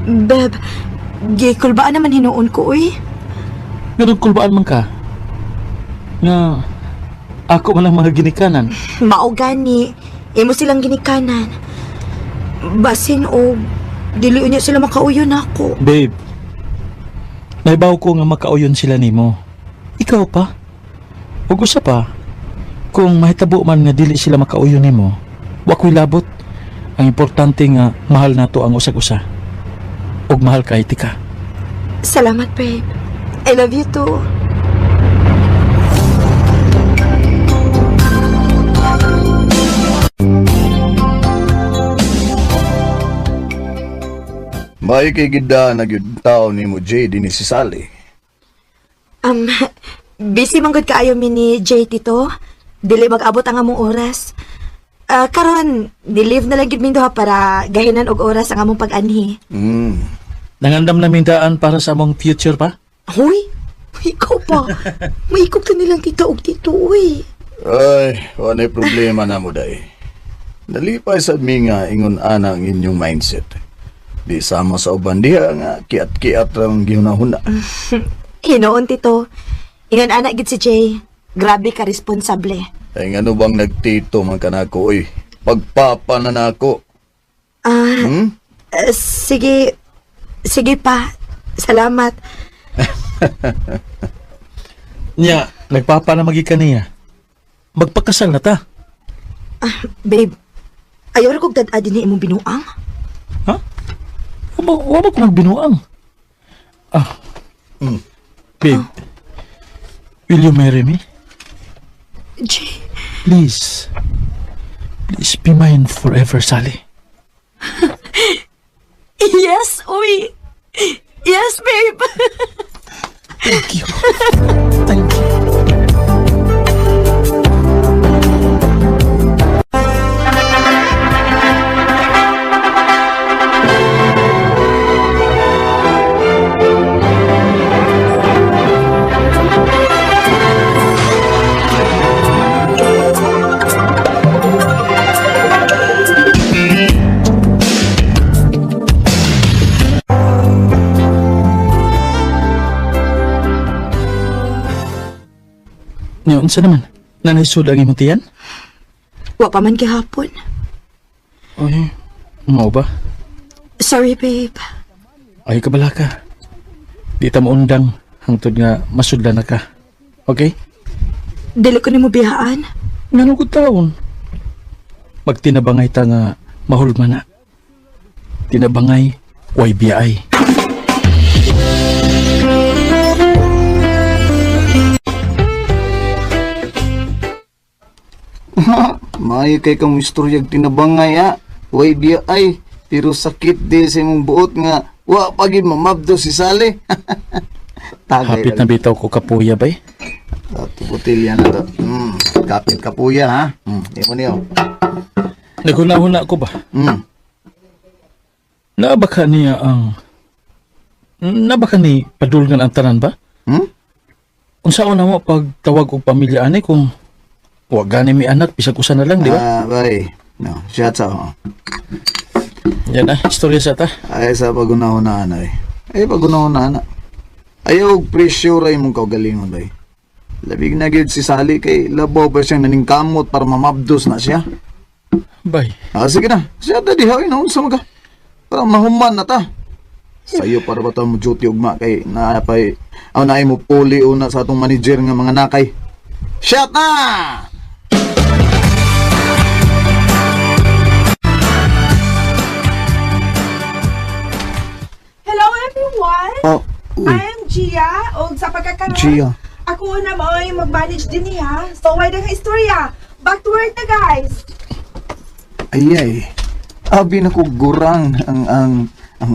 Beb, gikulbaan naman hinuon ko, uy. Ganun kulbaan man ka. Nga, ako man ang mga ginikanan. Mao gani, imo silang ginikanan. Basin o, dili unya sila makauyon ako. Babe, naibaw ko nga makauyon sila nimo. Ikaw pa? Ug usa pa, kung mahitabo man nga dili sila makauyon nimo, wa ko'y labot. Ang importante nga mahal nato ang usag-usa. Ug mahal ka tika. Salamat, babe. I love you too. May kay gida na gyud taon nimo Jay dinhi si Sally. Um, busy man gud kaayo mi ni JT to. Dili mag-abot ang among oras. Karon, di-leave na lang gid min duha para gahinan og oras ang among pag-anhi. Nangandam na mindaan para sa among future pa? Huy, ikaw pa. Maikog ka nilang tita og tito, uy. Ay, wala problema na mo day. Nalipay sad mi nga ingon ana ang inyong mindset. Di sama sa uban diha nga kiat-kiat rang gihunahuna. Hinoon, tito. Ingan anak gid si Jay. Grabe ka responsable. Ay ngano bang nagtito man kanako oy. Pagpapa na nako. Sige. Sige pa. Salamat. Nya, nagpapa na magi kaniya. Magpakasal na ta. Babe, ayaw ra kog dad-adi ni imong binuang. Ha? Wala ko magbinuang. Babe, will you marry me? Jay. Please. Please be mine forever, Sally. Yes, uy. Yes, babe. Thank you. Thank you. Ngayon, sa naman? Nanaisod ang imong tiyan? Wa pa man gihapon. Ay, mau ba? Sorry, babe. Ay, kabala ka. Di ta maundang hangtod nga masudlan na ka. Okay? Dili ko nimo biyaan. Ngano ko taon? Magtinabangay ta nga mahulman na. Tinabangay, way biyay. Maayo kay kang istoryag tinabangay ha. Way biya ay, pero sakit di sa imong buot nga wa pagid mamabdo si Sally. Hapit na bitaw ko kapuya bay. Ato botelya na to. Kapit kapuya ha. Imo niyo. Naghuna-huna ko ba? Nabaka niya ang... Nabaka ni padulngan ang tanan ba? Unsaon na mo pag tawag og pamilya ani kung wa gani mi anak bisag usa na lang, di ba? Bay. No, shots out. Yan na, istorya sa ta. Ay sa pagunahon-na ay. Ay pagunahon-na. Ayaw og pressure ay mong kaugalingon bay. Labig na gyud si Sally kay labaw pa siyang naningkamot para mamabdos na siya. Bay. Sige na. Siya ta diha ina unsa maga. Para mahuman na ta. Sayo para ba ta mo duty ugma kay naapay aw naay mo puli una sa atong manager nga mga nakay. Shut na! Hello everyone! I am Gia, o sa pagkakaroon, Gia. ako na may mag-manage din niya. So, why nga istorya? Back to work na, guys! Ay. Abi na ko gurang ang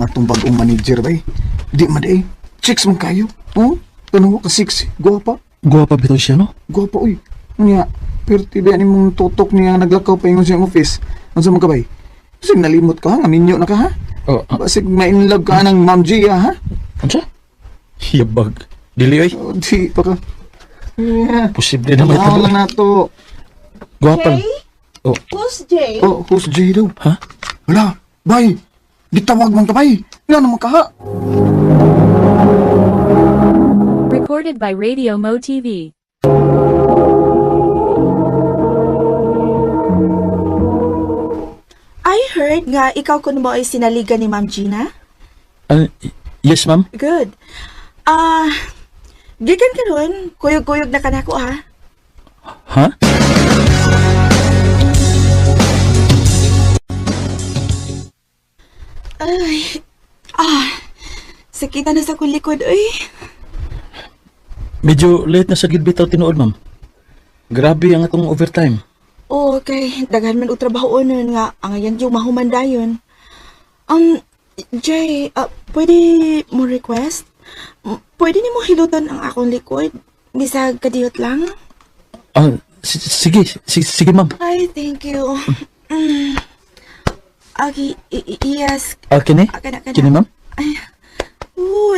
atong bagong manager bay. Di man day. Chicks man kayo. Oh, tanong ka sexy. Guwapa. Guwapa bitaw siya, no? Guwapa uy. Nya, pero tiba ni mong tutok niya naglakaw pa yung sa office. Ano sa mga bay? Kasi nalimot ka ha, nga minyo na ka ha? Oh, Basig ma-inlove ka ng Ma'am Gia ha? ano siya? Hiyabag. Dili, oy. Oh, di pa ka. Yeah. Posible na may Wala talo. na to. Guwapa. Jay? Oh, Who's Jay? Oh, who's J daw? ha? Wala, bay. Gitawag man ka bay. Nga naman ka ha. Recorded by Radio Mo TV. I heard nga ikaw kun mo ay sinaligan ni Ma'am Gina. Yes, ma'am. Good. Gikan ka ron, kuyog-kuyog na kanako ha. Ha? Ay, sakitan na sa kong likod, uy. Medyo late na sa gilbitaw tinuod, ma'am. Grabe ang atong overtime. Okay, daghan man og trabaho nun nga, ang ayan yung mahumandayon. Jay, pwede mo request? Pwede ni mo hilutan ang akong likod? Bisag kadiyot lang? Sige, ma'am. Ay, thank you. Agi, yes. Kini? Kini, ma'am? Ay,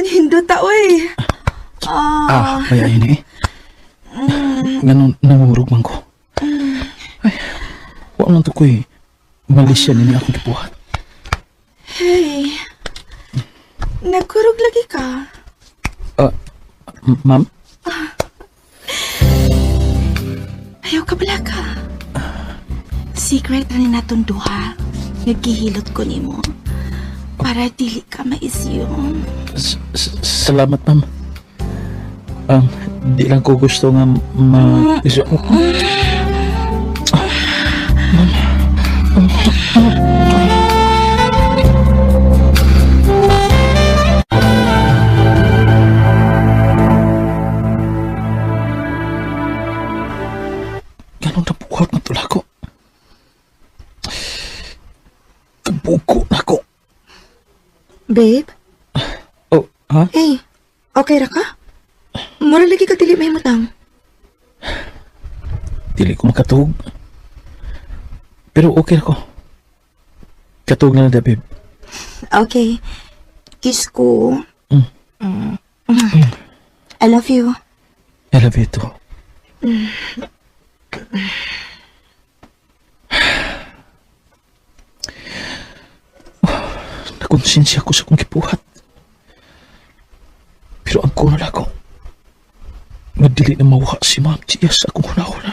hindot ta, uy. Kaya yun eh. Ganun, nangurog man ko. Ay, wala man to ko eh. Malis yan ini akong kipuhat. Hey, nagkurog lagi ka. Ma'am? Ayaw ka bala ka. Secret na ni natong duha. Nagkihilot ko ni mo. Para dili ka maisyon. Salamat, ma'am. Di lang ko gusto nga ganun na buhat na tula ko. Kabuko na ko. Babe? Oh, ha? Hey, okay ra ka? Mura lagi ka dili may matang. Dili ko makatug. Pero okay ako. Katug na na, babe. Okay. Kiss ko. I love you. I love you too. Nakonsensya ko sa kong kipuhat. Pero ang kuna na ako, madili na mawaka si Ma'am Gia sa akong huna-huna.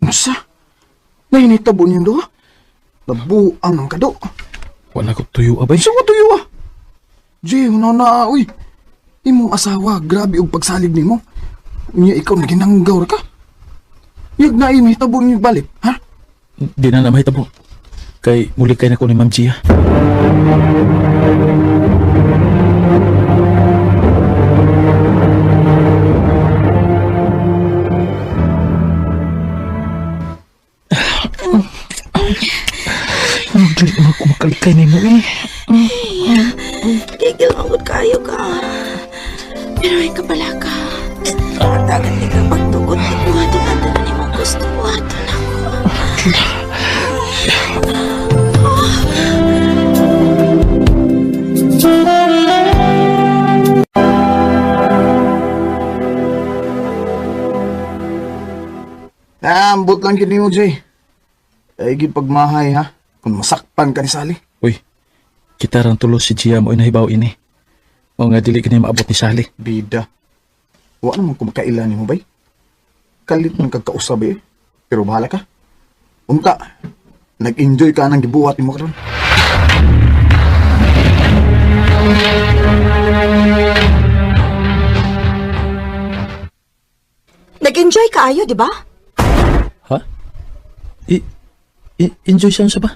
Unsa? Nainitabo niyo doha? Nabuang ng kado. Wala ko tuyo, abay. Sa tuyo ah? Jay, na uy. Imong asawa, grabe og pagsalig nimo. Unya ikaw naginanggaw ra ka. Yag na imitabo niyo balik, ha? Di na mahitabo. Kay muli kay na ko ni Ma'am Gia. Dili naman ko makalikay ni mo eh. Gigil mangod kayo ka. Pero ay kabala ka. Tagal ni ka pagtugot ni buhaton natin na ni mong gusto buhaton ako. Ambot lang gid nimo, Jay. Ay gid pagmahay ha. Kung masakpan ka ni Sally. Uy, kita rang tulo si Gia mo inahibaw ini. O nga dili kini maabot ni Sally. Bida. Wa naman ko makailan nimo bay. Kalit man kagkausab eh. Pero bahala ka. Unta. Nag-enjoy ka nang gibuhat nimo karon. Nag-enjoy ka ayo, di ba? Ha? Enjoy siya sa ba?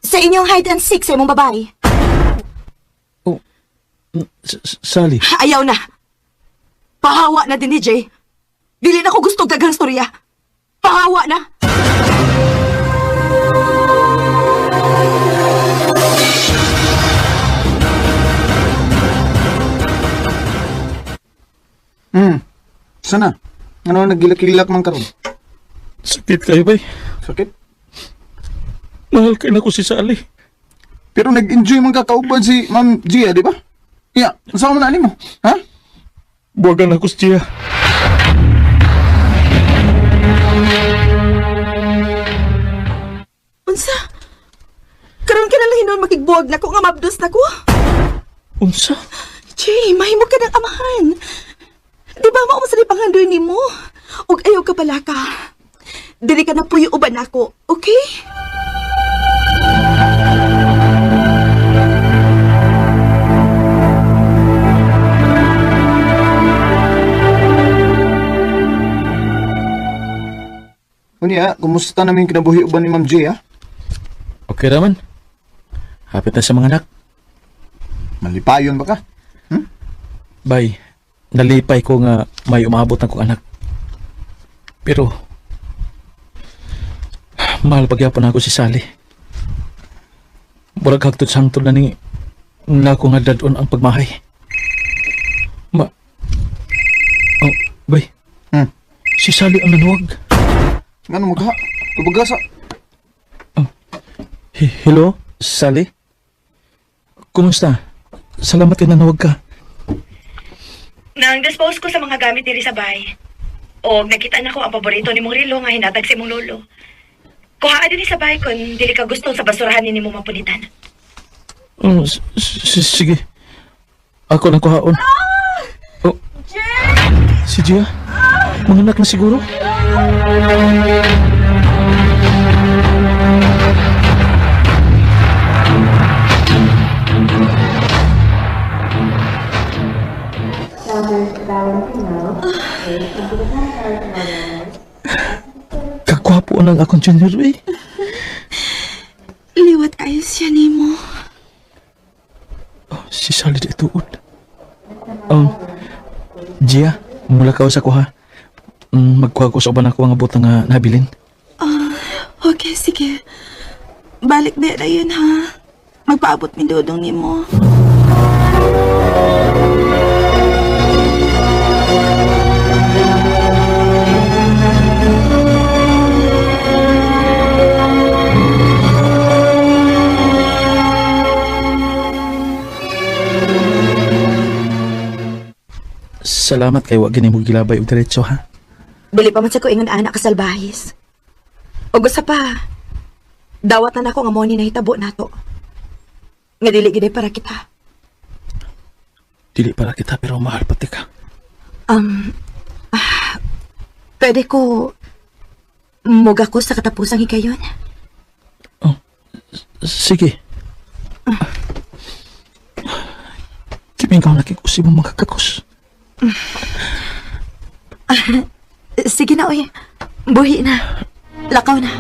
Sa inyong hide and seek sa imong babae. Oh, Sally. Ayaw na. Pahawa na din ni Jay. Dili na ko gusto daghang storya. Pahawa na. Sana? Ano nagilak-ilak man karon? Sakit kayo bay. Sakit? Mahal kayo na ko si Sally. Pero nag-enjoy man ka kauban si Ma'am Gia, di ba? Ya, saan mo na mo? Ha? Buwagan ako siya. Unsa? Karon ka na lang hinon makigbuwag na ko nga mabdos na ko. Unsa? Jay, mahimo ka ng amahan. Di ba mao sa pangandoy ni mo? Ug ayaw ka pala ka. Dili ka na puyo uban ako, okay? Unya, kumusta namin kinabuhi uban ni Ma'am J, ha? Okay raman. Hapit na sa mga anak. Malipayon ba ka? Bay, nalipay ko nga may umabot ng kong anak. Pero, mahal pagyapon ako si Sally. Murag hagtod sangtod na ni na ko nga dadon ang pagmahay. Oh, bay. Si Sally ang nanuwag. Ngano magha? Tubagasa. Hello, Sally? Kumusta? Salamat ka nanuwag ka. Nang dispose ko sa mga gamit diri sa bahay. O nakita na ko ang paborito ni mong rilo nga hinatag sa imong lolo. Kuhaan din sa bahay kung dili ka gusto sa basurahan ni mo mapunitan. Sige. Ako lang kuhaon. Oh, si Gia? Mga anak na siguro? Kagwapo ng akong junior eh. Liwat kayo siya ni mo. Oh, si Sally di tuod. Gia, mula ka sa kuha. Magkuha ko sa uban ako ang abot nga nabilin. Okay, sige. Balik na yun, ha? Magpaabot mi dodong ni mo. Salamat kay wag gini mo gilabay og diretso ha. Dili pa man sa ko ingon anak ka salbahis. O gusto pa, dawat na nako nga mo ni nahitabo nato. Nga dili gid para kita. Dili para kita pero mahal pati ka. Pwede ko muga ko sa katapusang higayon. Sige. Kiming ka nakikusi mo mga kakos. Sige na, uy. Buhi na. Lakaw na.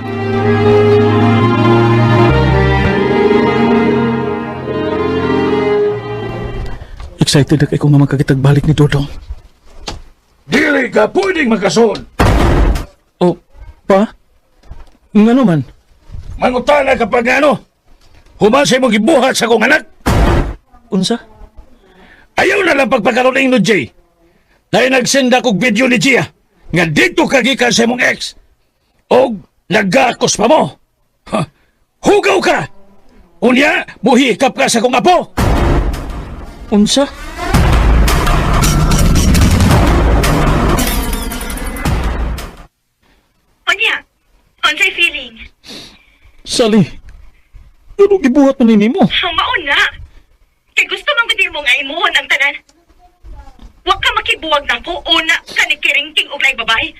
Excited na kay kung magkakitagbalik ni Dodong. Dili ka pwedeng magkason. Oh, pa? Nga man? Mangutana kapag ano, humasay mo gibuhat sa kong anak. Unsa? Ayaw na lang pagpagkaroon ng Jay. Dahil nagsenda kong video ni Gia nga dito kagikan sa mong ex. O nagakos pa mo. Ha, hugaw ka! Unya, muhikap ka sa kong apo. Unsa? Onya, unsay feeling? Sally, ano gibuhat man nini mo? Maon na. Kay gusto man gud mo nga imuhon ang tanan. Wa ka makibuwag nako una ka ni kiringking og laing babae.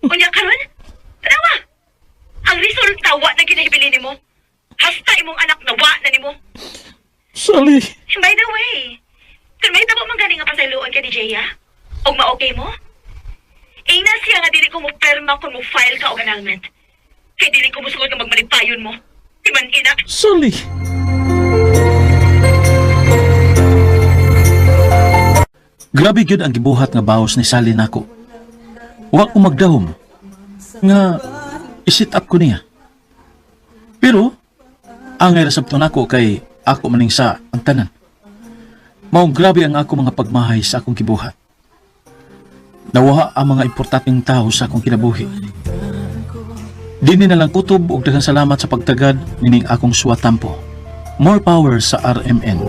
Unya karon? Tanawa. Ang resulta wa na ginahibili nimo. Hasta imong anak na wa na nimo. Sally, By the way, kung may tabo man gani nga pasayloon ka ni Jaya, og ma-okay mo? Ina siya nga dili ko mo perma kung mo file ka og annulment. Kay dili ko musugod nga magmalipayon mo. Timan ina. Sally. Grabe gyud ang gibuhat nga bawas ni Sally nako. Wa ko magdahom nga isit up ko niya. Pero ang resepto nako kay ako maning sa ang tanan. Maong grabe ang ako mga pagmahay sa akong gibuhat. Nawaha ang mga importanteng tao sa akong kinabuhi. Dini na lang kutob og daghang salamat sa pagtagad nining akong suwatampo. More power sa RMN.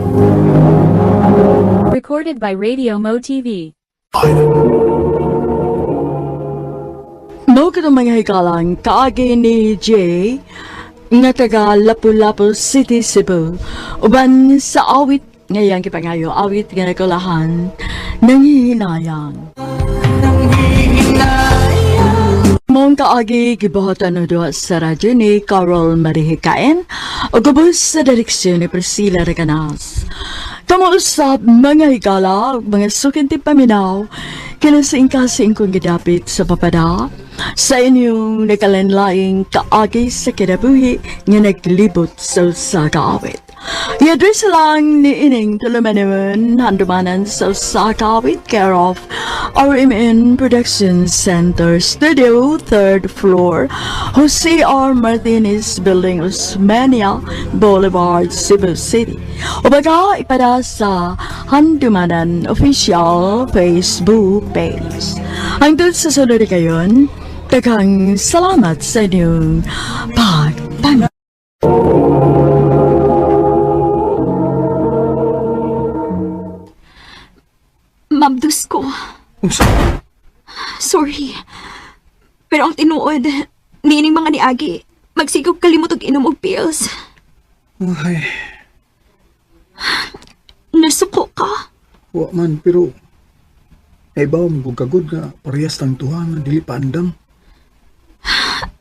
Recorded by Radio Mo TV. Mao ka mga hikalang kaagi ni Jay nga taga Lapu-Lapu City, Cebu. Uban sa awit ngayang kipangayo, awit nga nakulahan nanghihinayang. Mong kaagi gibuhatan no doa sa radyo ni Carol Marihikain o gabos sa direksyon ni Priscilla Reganas. Kamuusap mga higala, mga sukinti paminaw, kinasing kasing kong gidapit sa papada, sa inyong nakalanlaing kaagi sa kinabuhi nga naglibot sa kaawit. I-address lang ni Ining Tulumanuan, handumanan sa Sakawit, care of RMN Production Center, Studio, 3rd floor, Jose R. Martinez Building, Osmania Boulevard, Cebu City. O baga, ipada sa handumanan official Facebook page. Hangtod sa sunod kayon, daghang salamat sa inyong pagpanood. Mabdus ko. Sorry. Pero ang tinuod, niining mga niagi, magsigog kalimot og inom og pills. Ay, Nasuko ka? wa man, pero ay ba mo kagod nga parehas tang tuha nga dili pa andam.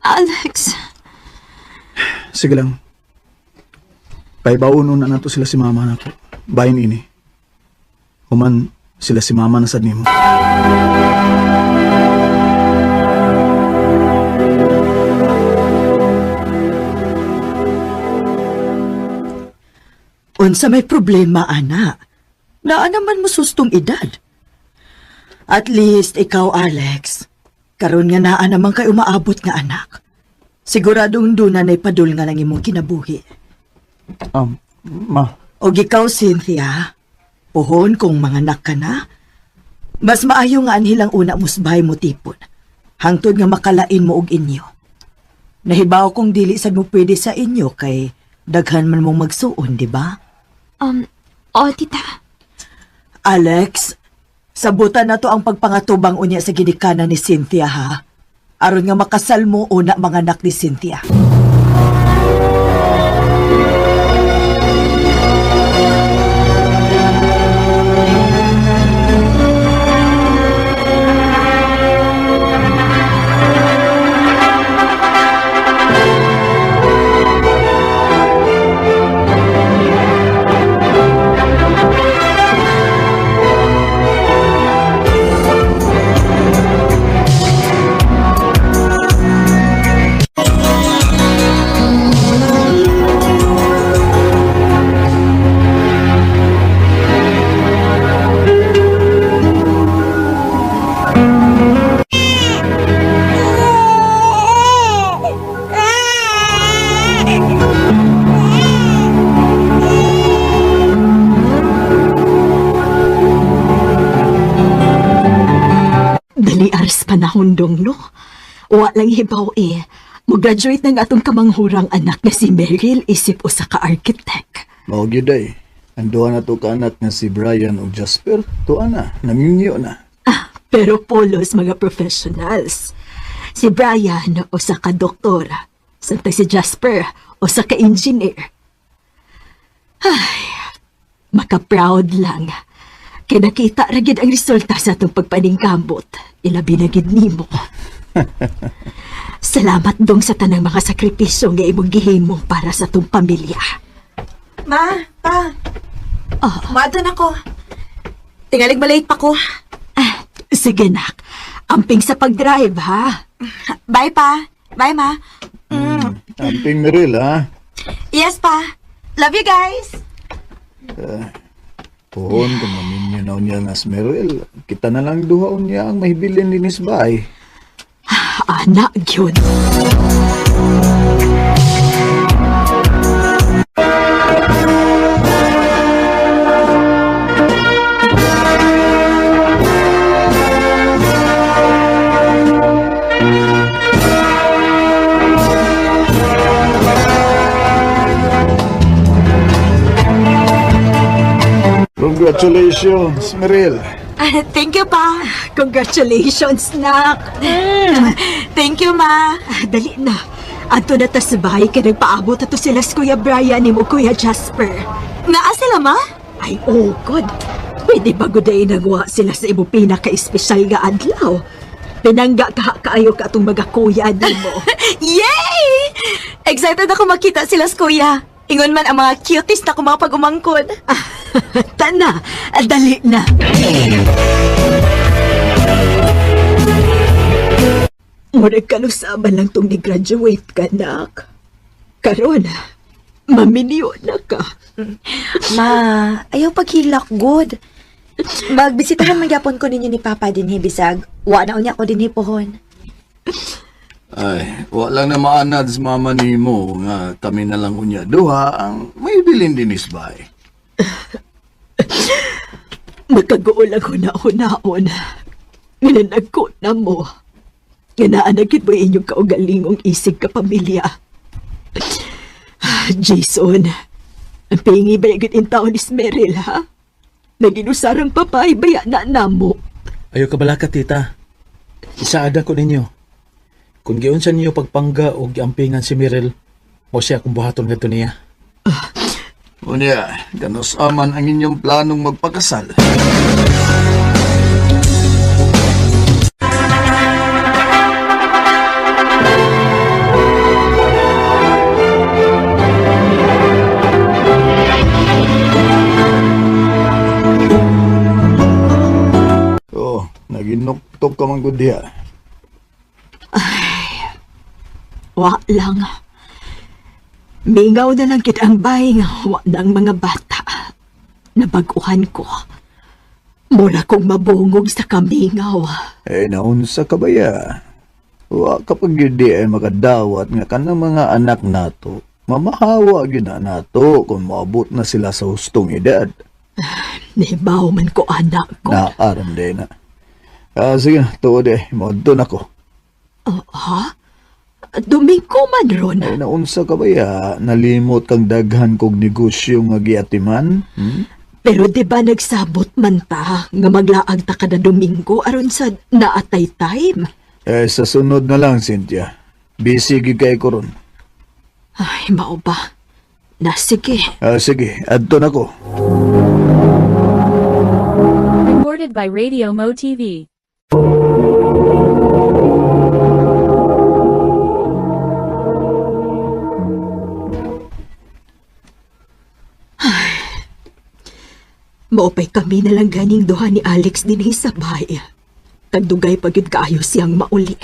Alex, Sige lang. Kay baunon na nato sila si mama nako. Bayin ini. Human sila si mama na sad nimo. Unsa may problema, ana? Naa naman mo sustong edad. At least ikaw, Alex, karon nga naa naman kay umaabot nga anak. Siguradong dunan ay padul nga lang imong kinabuhi. Ma. O ikaw, Cynthia, puhon kung manganak ka na, mas maayo nga anhilang una musbahay mo tipon, hangtod nga makalain mo og inyo. Nahibaw kong dili sad mo pwede sa inyo kay daghan man mong magsuon, di ba? tita. Alex, sabutan na to ang pagpangatubang unya sa ginikanan ni Cynthia, ha? Aron nga makasal mo una manganak ni Cynthia. Panahon dong, no? Wa lang hibaw Mag-graduate na nga atong kamanghurang anak na si Meryl isip usa ka architect. Mao gyud ay. Anduha na to ka anak nga si Brian ug Jasper. Tuwa na, naminyo na. Pero polos mga professionals. Si Brian usa ka doktor. Samtang si Jasper usa ka engineer. Ay, maka-proud lang. Kaya nakita ra gid ang resulta sa atong pagpaningkamot. Ilabi na gid nimo. Salamat dong sa tanang mga sakripisyo nga imong gihimo para sa atong pamilya. Ma, pa, Oh, maadto na ko. Tingalig malate pa ko. sige nak. Amping sa pag-drive, ha? Bye, pa. Bye, ma. Amping Meryl, ha? Yes, pa. Love you guys. Pohon kung maminyo na niya nga si Meryl. Kita na lang duhaon niya ang mahibilin din isbay. Anak yun. Congratulations, Mirel. Thank you, pa. Congratulations, nak. Thank you, ma. Dali na. Ato na ta sa bahay ka nagpaabot ato sila sa Kuya Brian ni mo Kuya Jasper. Naa sila, ma? Ay, oh God. Pwede ba guday nagawa sila sa imo pinaka-espesyal nga adlaw? Pinangga kaayo ka atong mga kuya di mo. Yay! Excited ako makita sila sa kuya. Ingon man ang mga cutest na mga pag-umangkod. Tana, dali na. Murag kalusaban lang tong ni-graduate ka, nak. Karon, maminiyo na ka. Ma, ayaw paghilak, good. Magbisitahan magyapon ko ninyo ni Papa din bisag. Wa na unya ko din pohon. Ay, wala na maanad sa mama ni mo nga kami na lang unya duha ang may bilin din isbay. Makagool ako na una-una. Nginanag ko na mo. Nganaanagit mo inyong kaugalingong isig ka pamilya. Jason, ang pingi ba yung taon ni Smeril, ha? Naginusarang papay, baya na namo. Ayaw ka balaka, tita. Isaada ko ninyo. Kung giunsan niyo pagpangga o giampingan si Mirel, o siya kung buhaton nga niya. Unya, ganos aman ang inyong planong magpakasal. Naginuktok ka man gud diha. Wa lang. Mingaw na lang kita ang bahay nga wa ng mga bata. Nabaguhan ko. Mula kong mabungog sa kamingaw. Naunsa ka ba ya? Wa kapag yun di ay makadawat nga kanang mga anak nato. Mamahawa gyud na nato kung maabot na sila sa hustong edad. Nahibaw man ko anak ko. Naaram din na. Sige na, tuod maudto na ko. Ha? Domingo man ron. Naunsa ka ba ya? Nalimot kang daghan kog negosyo nga giatiman? Pero di ba nagsabot man ta nga maglaag ta kada Domingo aron sa naatay time? Sa sunod na lang, Cynthia. Busy gid kay ko ron. Ay, mao ba? Sige. Sige, adto na ko. Recorded by Radio Mo TV. Maupay kami na lang ganing duha ni Alex din sa bahay. Tagdugay pagid kaayo siyang mauli.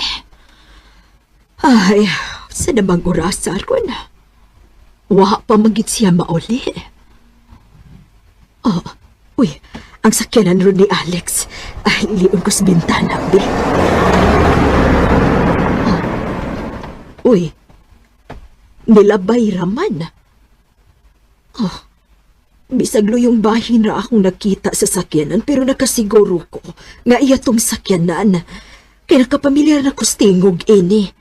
Ay, sa namang oras aron. Wa pa magit siya mauli. Oh, uy, ang sakyanan ron ni Alex. Ay, liun ko sa bintana, Bi. Uy, nilabay raman. Bisag luyong bahin ra akong nakita sa sakyanan pero nakasiguro ko nga iya tong sakyanan. Kaya nakapamilyar na kustingog ini.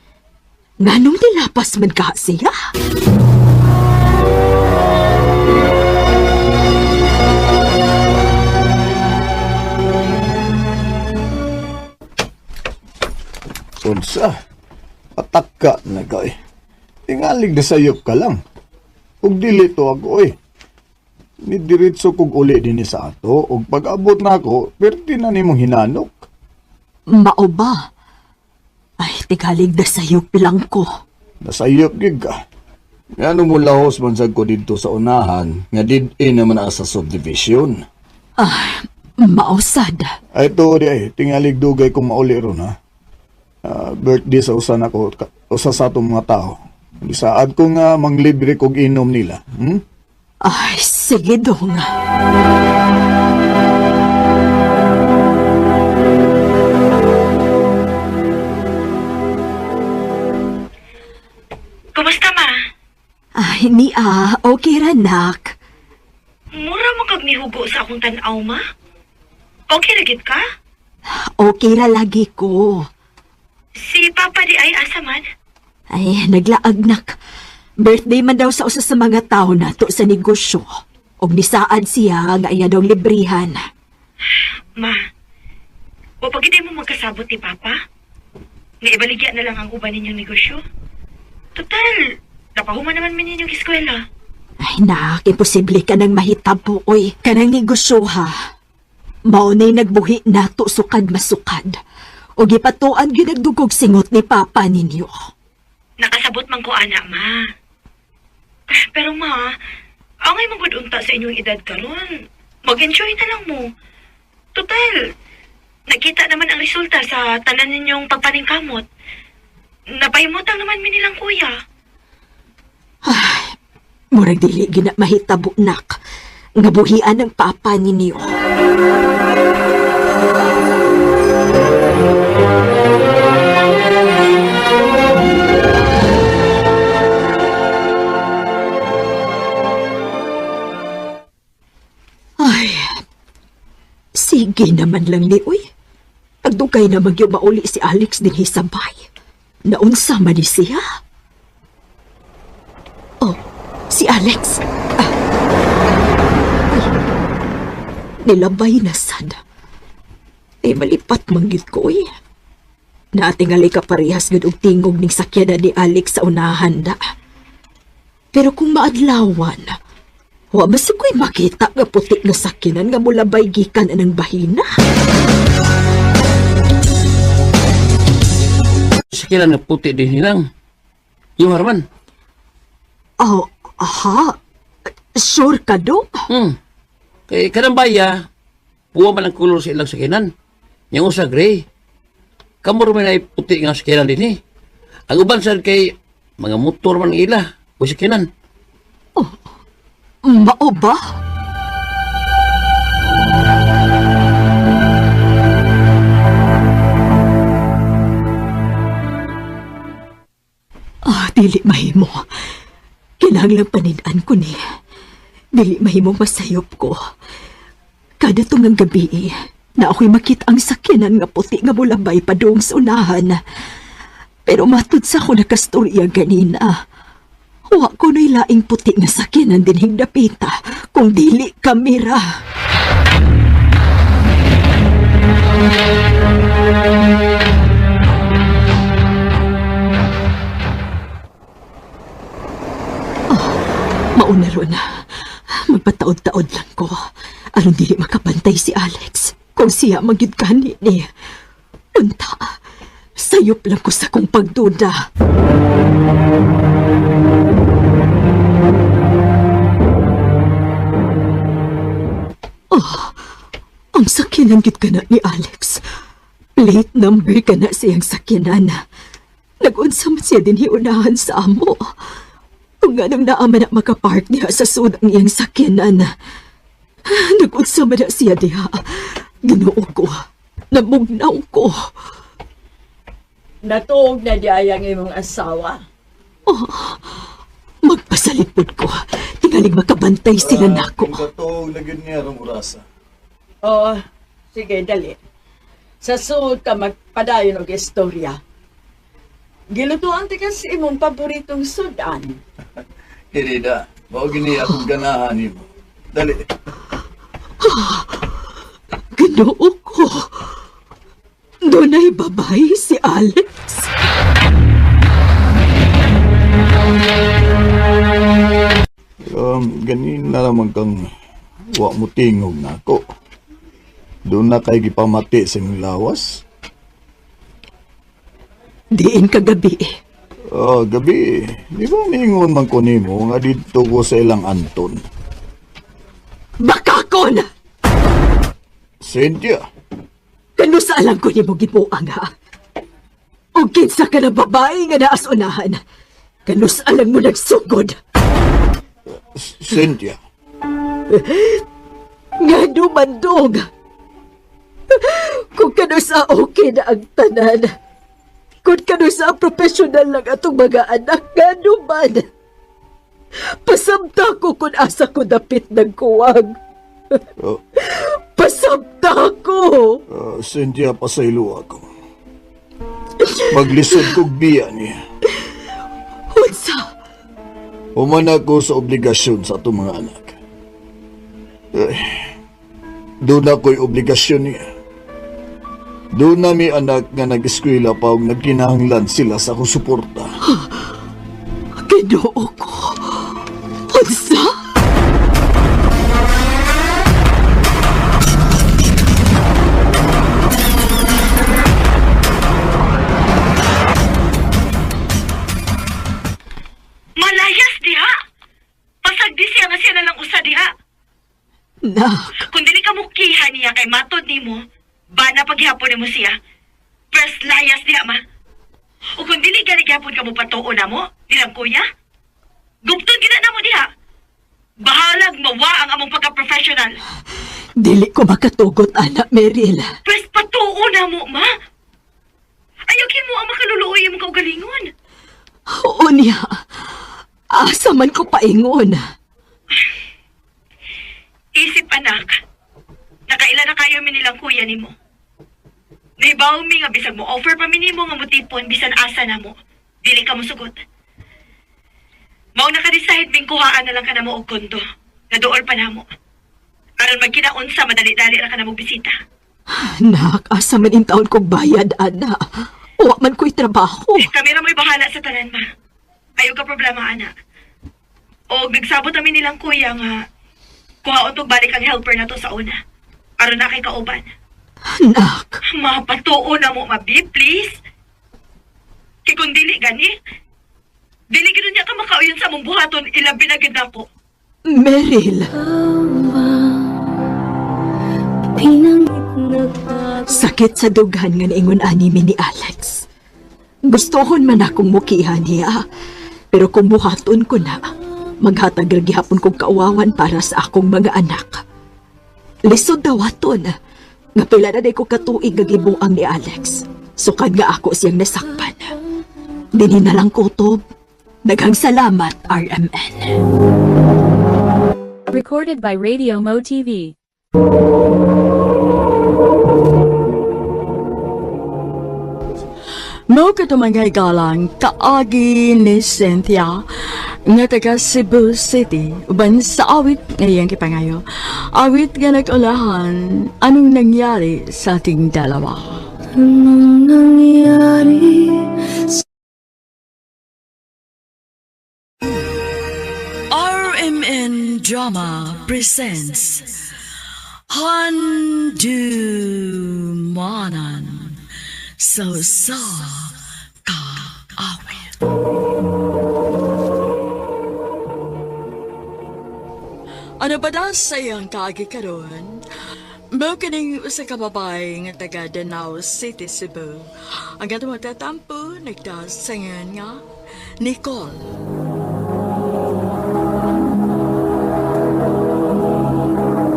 Nganong nilapas man ka siya? Unsa? Atak ka na ka Tingalig na sayop ka lang. Ug dili to ako Ni diretso kog uli din sa ato ug pag-abot na ako, perti na nimong hinanok. Mao ba? Ay, tigalig na sayop lang ko. Nasayop gid ka. Ngano mo lahos man sad ko didto sa unahan nga did-in naman sa subdivision. Mausad. Ay to di tingalig dugay kong mauli ron ha. Birthday sa usan ako usa sa atong mga tao. Isaad ko nga manglibre kog inom nila. Ay, sige dong. Kumusta, ma? Ay, okay ra, nak. Mura mo kag nihugo sa akong tanaw, ma? Okay ra gid ka? Okay ra lagi ko. Si Papa di ay asa man? Ay, naglaag nak. Birthday man daw sa usa sa mga tao nato sa negosyo. og nisaad siya nga iya dong librihan. Ma, o pag hindi mo magkasabot ni Papa, nga ibaligya na lang ang uban ninyong negosyo. Total, napahuman naman min ninyong eskwela. Ay nak, imposible ka nang mahitabo, oy. Kanang negosyo ha. Maunay nagbuhi nato sukad masukad. O gipatuan ginagdugog singot ni Papa ninyo. Nakasabot man ko, anak, ma. Pero ma, angay magudunta sa inyong edad karon. Mag-enjoy na lang mo. Total, nakita naman ang resulta sa tanan ninyong pagpaningkamot. Napaimutang naman mi nilang kuya. Ay, murag dili gina mahitabo nak. Nga buhian ng Papa ninyo. Ay, sige naman lang ni uy. Agdugay na magyo mauli si Alex din hisabay. Naunsa man ni siya? Oh, si Alex. Ay, nilabay na sad. Ay, malipat manggit ko eh. Natingali ka parehas gud og tingog ning sakyanan ni Alex sa unahan da. Pero kung maadlawan, wa ba ko'y makita nga puti nga sakyanan nga mulabay gikan anang bahina? Sakyanan na puti din nilang. Yung haraman. Oh, aha. Sure ka do? Kay kanang baya, puwa man ang kulor sa ilang sakyanan. Yung usa gray. Kamor man ay puti nga sakyanan din eh. Ang uban sad kay mga motor man ang ila o sakyanan. Mao ba? Dili mahimo. Kinahanglang paninaan ko ni. Dili mahimo masayop ko. Kada tungang gabi, na ako'y makita ang sakyanan nga puti nga mulabay padung sa unahan. Pero matud sa ko nakastorya ganina. Wa ko no'y laing puti nga sakyanan din higdapita kung dili kamera. Mauna ron. Magpataod-taod lang ko. Aron dili makapantay si Alex kung siya magyud kani ni. Unta, sayop lang ko sa kong pagduda. Ang sakyanan gid ka na ni Alex. Plate number ka na siyang sakyanan. Nag-unsa man siya din hiunahan sa amo. Kung anong naaman na makapark niya sa sudang iyang sakyanan. Nag-unsa man na siya diha. Ginoo ko. Namugnaw ko. Natuog na di ayang imong asawa. Magpasalipod ko. Tingaling makabantay sila nako. Kung katong lagyan niya rong orasa. Oo, sige, dali. Sa suod ka magpadayon og istorya. Gilutuan ti kasi imong paboritong sudan. Irida, mao gini akong ganahan nimo. Dali. Ginoo ko. Doon ay babae si Alex. Ganin na naman kang wa mo tingog na ako. Doon na kay gipamati sa imong lawas. Diin kagabi. Gabi. Di ba ningon man ko nimo nga dito ko sa ilang Anton? Bakakon! Cynthia, Kano sa alam ko ni mo gipuang ha? O kinsa ka na babae nga naasunahan? Kano sa alam mo nagsugod? Cynthia. Nga dumandong. Kung kano sa okay na ang tanan. Kung kano sa professional lang atong mga anak, nga duman. Pasamta ko kung asa ko dapit ng kuwag. Pasamta ko! Cynthia, pasaylo ako. Maglisod kog biya niya. Unsa? Human ako sa obligasyon sa atong mga anak. Doon ako'y obligasyon niya. Doon na may anak nga nag-eskwela pa o nagkinahanglan sila sa akong suporta. Ginoo ko. Unsa? Malayas diha! Pasagdi siya nga siya na lang usa diha. Nak, Kung dili ka mukihan niya kay matod nimo, bana paghihapon nimo siya. First layas diha ma. O kung dili gani gihapon ka mo patuo na mo, dilang kuya, gupton gina na mo diha. Bahalag mawa ang among pagka-professional. dili ko makatugot, anak Meryl. First patuo na mo, ma. Ayaw mo ang makaluluoy ang kaugalingon. Oo niya. Asa man ko paingon. Isip anak, nakaila na kayo nilang kuya nimo. Naibaw mi nga bisag mo offer pa mi nimo nga mutipon bisan asa na mo. Dili ka mo sugot. Mao naka-decide bing kuhaan na lang ka na mo og kondo. Naduol pa na mo. Aron magkinaunsa madali-dali ra ka na mo bisita. Nak, asa man in taon kong bayad, ana. Wa man ko'y trabaho. Kami ra mo'y bahala sa tanan ma. Ayaw ka problema anak. O nagsabot kami nilang kuya nga kuhaon tog balik ang helper na to sa una. Aron na kay kauban. Nak, Mapatuo na mo, mabi, please. Kaya kung dili gani, dili gano'n niya ka makauyon sa mong buhaton, ilabi na gid ako. Meryl. Sakit sa dughan nga naingon anime ni Alex. Gustohon man akong mukihan niya, pero kung buhaton ko na, maghatag ra gihapon kong kauwawan para sa akong mga anak. Lisod daw aton, nga pila na day ko katuig nga gibuang ni Alex. Sukad nga ako siyang nasakpan. Dini na lang kutob. Daghang salamat, RMN. Recorded by Radio Mo TV. Mo katumangay galang kaagi ni Cynthia nga taga Cebu City uban sa awit ngayang kipangayo. Awit nga nag-ulahan anong nangyari sa ating dalawa. Anong nangyari RMN Drama presents Handumanan So ka awit. Ano ba daw sayang kaagi karon? Mo kining usa ka babae nga taga Danao City, Cebu. Ang gato magtatampo nagdasangan nga Nicole.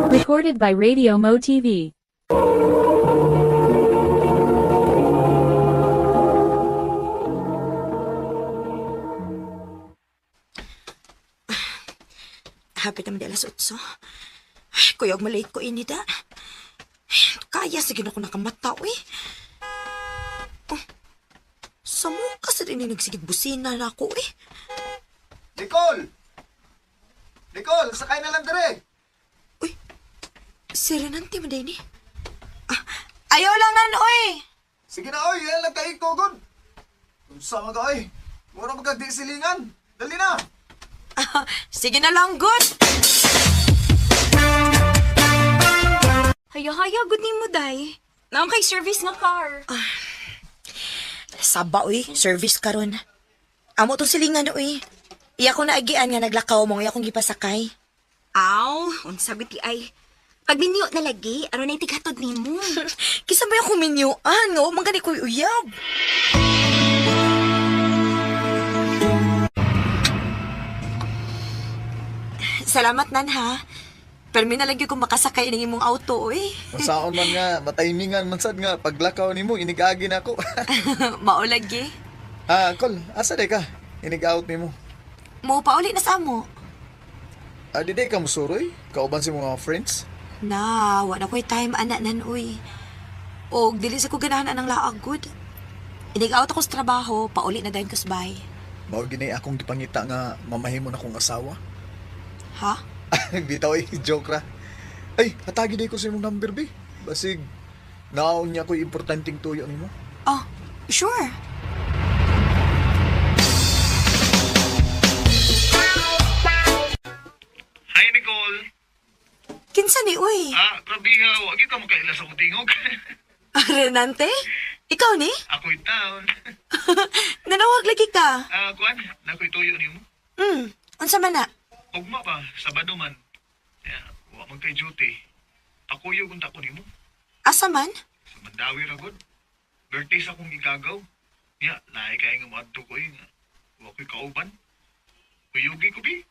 Recorded by Radio Mo TV. Hapit naman di alas 8. Ay, kuyog malate ko ini da. Kaya sige na ko nakamata, uy. Oh, sa mukha sa rin nagsigig busina na ako, eh. Nicole! Nicole, sakay na lang dire! Uy, si Renante mo din, eh. Ayaw lang nan, uy. Sige na, oy! Yan lang kayo kugod! Unsa mga oy! Mura magkagdi silingan! Dali na! Sige na lang, good. Haya-haya, good ni mo, day. Naang kay service nga car. Saba, uy. Service karon. Amo tong silingan, uy. Iya ko naagian nga naglakaw mo, iya kong gipasakay. Aw, unsa biti ay. Pag minyo na lagi, ano na itighatod ni mo? Kisa ba yung kuminyuan, nga? Huwag gani ko'y uyab. Salamat, nan, ha? Pero may nalagyo kong makasakay ng imong auto, uy. Masaon man nga, matimingan man sad nga, paglakaw ni mo, inigagi na ako. Maulagi. Col, asa day ka? Inig-out ni mo. Mo pauli na sa mo. Di day ka musuroy? Kauban si mga friends? Na, wala ko'y time, anak, nan, uy. O, dili sa ko ganahan ng laag, good. Inig-out ako sa trabaho, pauli na dahin kasbay. Mao gini akong gipangita nga mamahimo na akong asawa. Ha? Bitaw joke ra. Ay, hatagi day ko sa imong number, be. Basig, naon niya ko importanteng tuyo ni mo. Oh, sure. Hi, Nicole. Kinsa ni, uy? Grabe nga, wag ka makaila sa utingog. Renante? Ikaw ni? Ako itaon. Nanawag lagi ka. Kuan, nakoy tuyo ni mo. Unsa man na? Ugma pa, Sabado man. Wa man kay duty. Ako yung unta ko ni mo. Asa man? Sa Mandawi ragod. Birthday sa akong igagaw. Lahi kaya nga maadto ko eh. Wa ko'y kauban. Kuyugi ko, bi.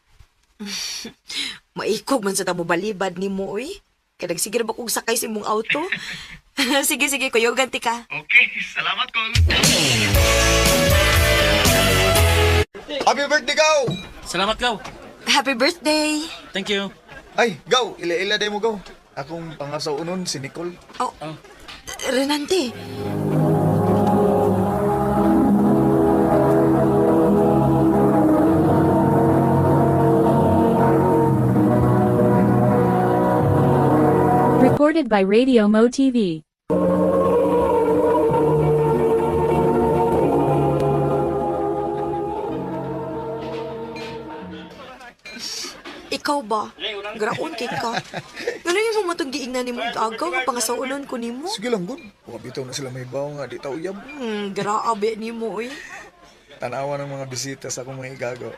Maikog man sa tamo balibad ni mo, uy. Kadag sige ba kung sakay sa imong auto? Sige, kuyogan ti ka. Okay, salamat, Col. Happy birthday, Gaw! Salamat, Gaw. Happy birthday! Thank you. Ay, Gaw, ila-ila day mo, Gaw. Akong pangasaunon, si Nicole. Oh, Renante. Recorded by Radio Mo TV. Ikaw ba? Graon kay ka. Ano yung mga giingnan ni mong agaw nga pangasaunon ko ni mo? Sige lang, good. Huwag bitaw na sila may baw nga, di tao uyab. Graabe ni mo, uy. Tanawa ng mga bisita sa akong mga igagaw.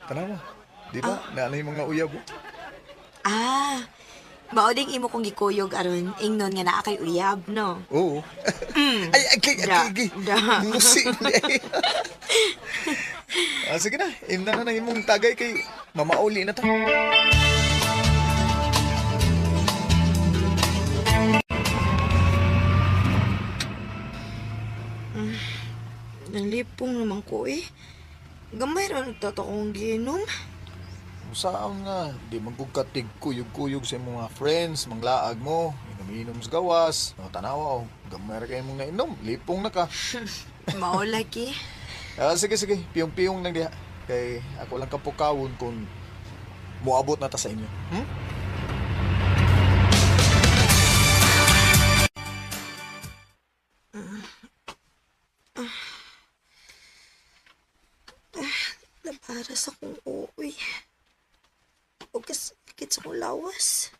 Tanawa. Di ba? Naanay mga uyab. Mauding imo kong gikuyog aron ingnon nga naa kay uyab, no? Oo. Ay, kay. Musi. Sige na, imna na imong tagay kay mamauli na ta. Nalipong naman ko, eh. Gamay rin nagtatakong ginom. Saan nga, di magkugkatig kuyog-kuyog sa imong mga friends, manglaag mo, inom-inom sa gawas, tanawa, gamay rin kayo mong nainom, lipong na ka. Maulagi. Sige, piyong-piyong lang diha. Kay ako lang kapukawon kung muabot na ta sa inyo. Nabaras akong uwi. O kasakit sa kong lawas.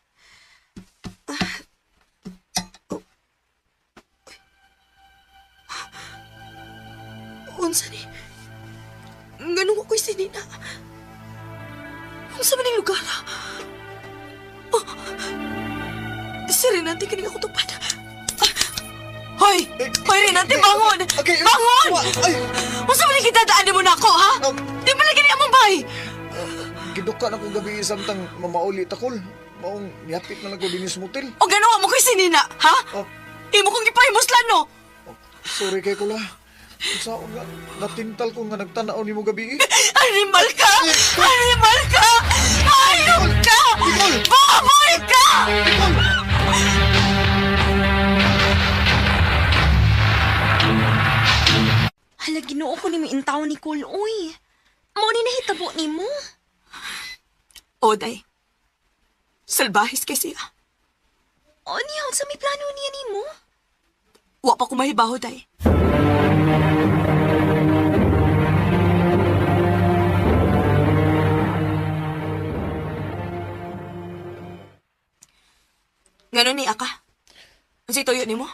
Unsa ni? Ganun ako'y sinina. Unsa man yung lugar? Si Renante kini ako tupad. Hoy! Hoy, Renante, bangon! Okay, Bangon! Ay! Unsa man yung kitadaan mo na ako, ha? Di ba lagi ni among bay? Giduka na kong gabi samtang mamauli takol. Maong niyapit na lang ko din sa motel. O ganawa mo ko'y sinina, ha? Imo kong gipahimoslan, no? Sorry kay Kula. Saan nga, natintal ko nga nagtanaw ni mo gabi. Animal ka! Animal ka! Hayop ka! Baboy ka! Hala, ginoo ko ni intaw ni Cole, uy. Mao ni nahitabo ni mo. Oday, salbahis kasi O niya, sa may plano niya ni mo? wa pa ko mahibaho, day. Ganon ni Aka? Ang si Toyo ni mo?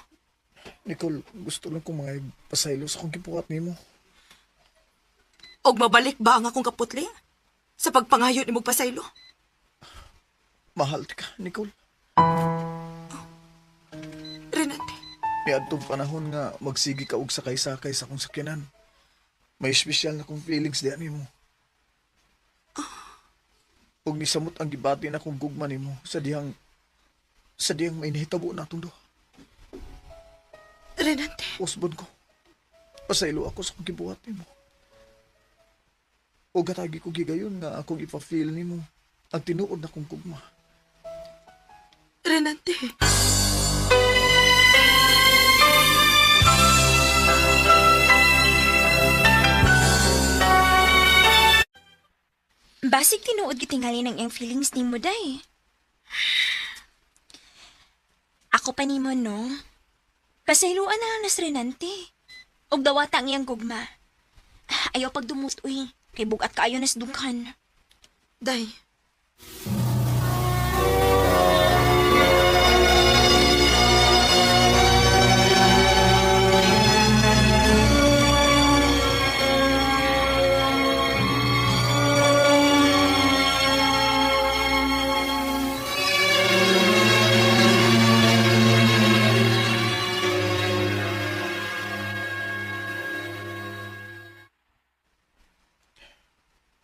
Nicole, gusto lang kong mga pasaylo sa kong kipukat ni mo. Og mabalik ba ang akong kaputli? Sa pagpangayo ni mo pasaylo? Mahal ka, Nicole. Renate, Niadtong panahon nga magsigi ka og sakay-sakay sa kong sakyanan. May espesyal na kong feelings diyan nimo. Og nisamot ang gibati na kong gugma nimo sa dihang may nahitabo na itong duha. Renate. Usbon ko. Pasaylo ako sa kong gibuhat nimo. O gatagi ko gigayon nga akong ipa-feel nimo ang tinuod na kong gugma. Renate. Basig tinuod gitingali ng iyang feelings ni mo, day. Ako pa nimo, no? Pasayloan na lang nas Renante. Og dawata ang iyang gugma. Ayaw pagdumot, uy. Kay bugat kaayo nas dughan. Day.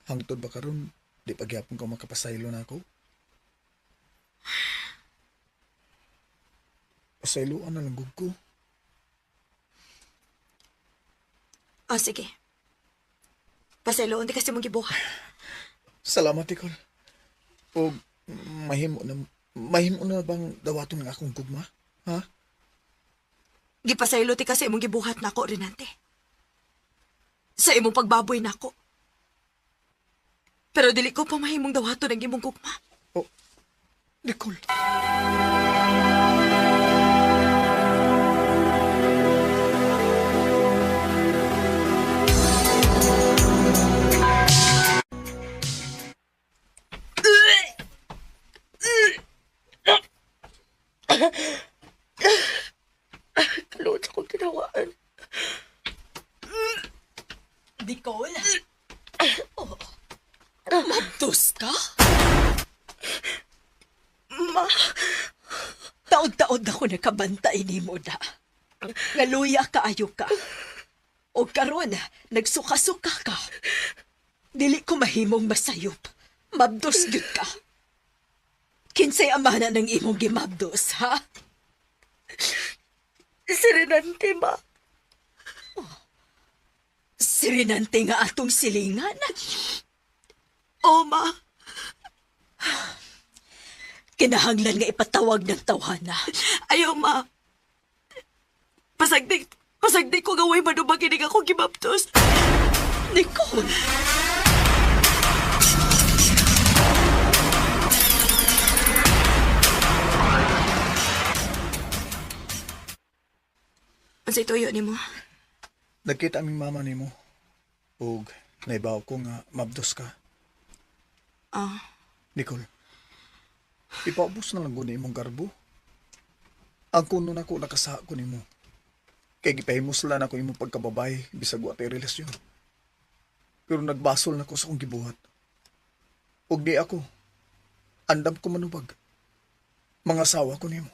Hangtod ba karon di pagyapon ko makapasaylo na ako? Pasayloan na lang gud ko. O sige. Pasayloon di kasi mong gibuhat. Salamat, Nicole. O mahimo na bang dawaton nga akong gugma? Ha? Gipasaylo ti kasi imong gibuhat na ako, Renante. Sa imong pagbaboy na ako. Pero dili ko pa mahimong dawato ng imong gugma. Oh, Nicole. Kalood akong tinawaan. Nicole? Mabdos ka? Ma, taod-taod ako nakabantay ni mo na. Ngaluya kaayo ka. O karon, nagsuka-suka ka. Dili ko mahimong masayop. Mabdos gyud ka. Kinsay amana ng imong gimabdos, ha? Si Renante, ma. Si Renante nga atong silingan. O, ma. Kinahanglan nga ipatawag ng tawhana. Ayaw, ma. Pasagdi ko gaway manubaginig ako gimabtos. Nicole. Unsay tuyo nimo? Nakita aming mama nimo. Og naibaw ko nga mabdos ka. Nicole, ipaubos na lang ko na imong garbo. Ang kuno na ko nakasaha ko nimo. Kay gipahimos lang ako imong pagkababay bisag wa tay relasyon. Pero nagbasol na ko sa akong gibuhat. Og di ako, andam ko manubag. Mga asawa ko nimo.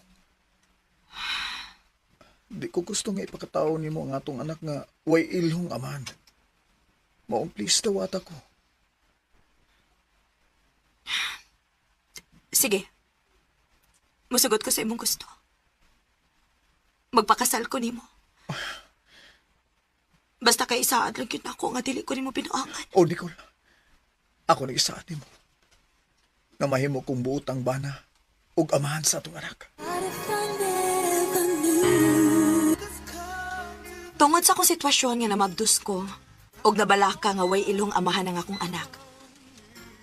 Di ko gusto nga ipakatao nimo ang atong anak nga way ilhong amahan. Maong please dawat ako. Sige. Musugot ko sa imong gusto. Magpakasal ko nimo. Basta kay isaad lang yun ako nga dili ko nimo binuangan. O Nicole, ako na isaad nimo. Nga mahimo kong buotang bana ug amahan sa atong anak. Tungod sa akong sitwasyon nga namabdos ko, og nabalaka nga way ilong amahan ng akong anak,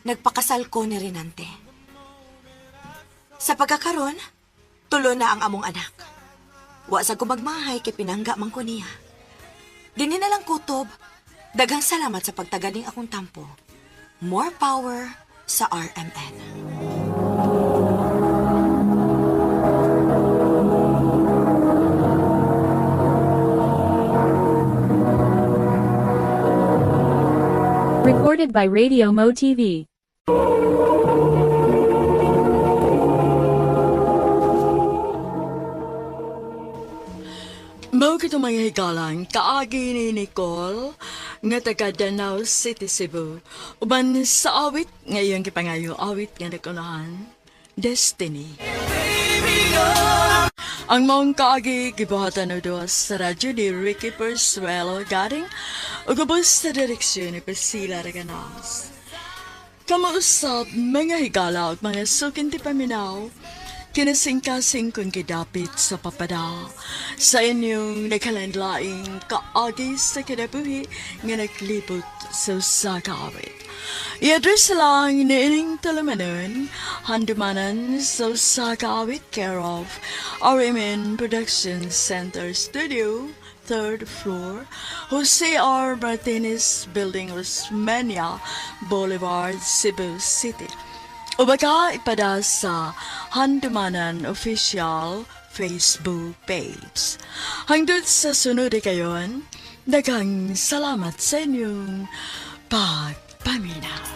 nagpakasal ko ni Renante. Sa pagkakaroon, tulo na ang among anak. Wa sa gumagmahay kay pinangga man ko niya. Dini na lang kutob, daghang salamat sa pagtaganing akong tampo. More power sa RMN. Recorded by Radio Mo TV. Mao kito mga higalan, kaagi ni Nicole, nga taga Danau City, Cebu. Uban sa awit, ngayon kipangayo awit nga nakunahan, Destiny. Ang mong kaagi gibuhatan na doon sa radyo ni Ricky Persuelo garing o gabos sa direksyon ni Priscilla Reganas. Kamausap mga higala at mga sukinti paminaw, kinasingkasing kung gidapit sa papada sa inyong nagkalandlaing kaagi sa kinabuhi nga naglibot sa sakawit. I-address lang niining talamanon, handumanan sa Sakawit care of RMN Production Center Studio, 3rd floor, Jose R. Martinez Building, Osmeña Boulevard, Cebu City. O baka ipada sa Handumanan Official Facebook page. Hanggang sa sunod kayon, daghang salamat sa inyong pagpaminaw.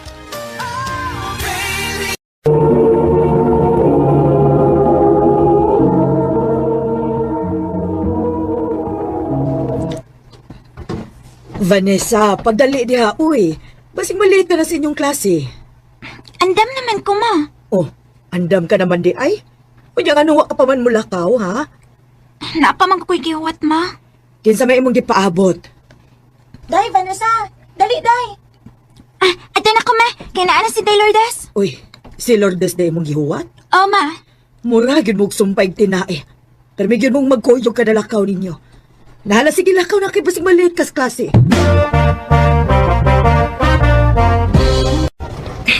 Vanessa, pagdali diha, uy. Basing maliit ka na sa inyong klase. Andam naman ko, ma. Oh, andam ka naman di ay. Kunya nga nuwa ka pa man mulakaw, ha? Napaman ko ko'y giwat, ma. Kinsa may imong gipaabot. Day, Vanessa. Dali, day. Ito na ko, ma. Kaya naana si Day Lourdes. Uy, si Lourdes na imong gihuwat? Oo, ma. Muragin mong sumpay tinae. Karmigyan mong magkuyog ka na lakaw ninyo. Nahala, sige lakaw na kay basing maliit kas klase.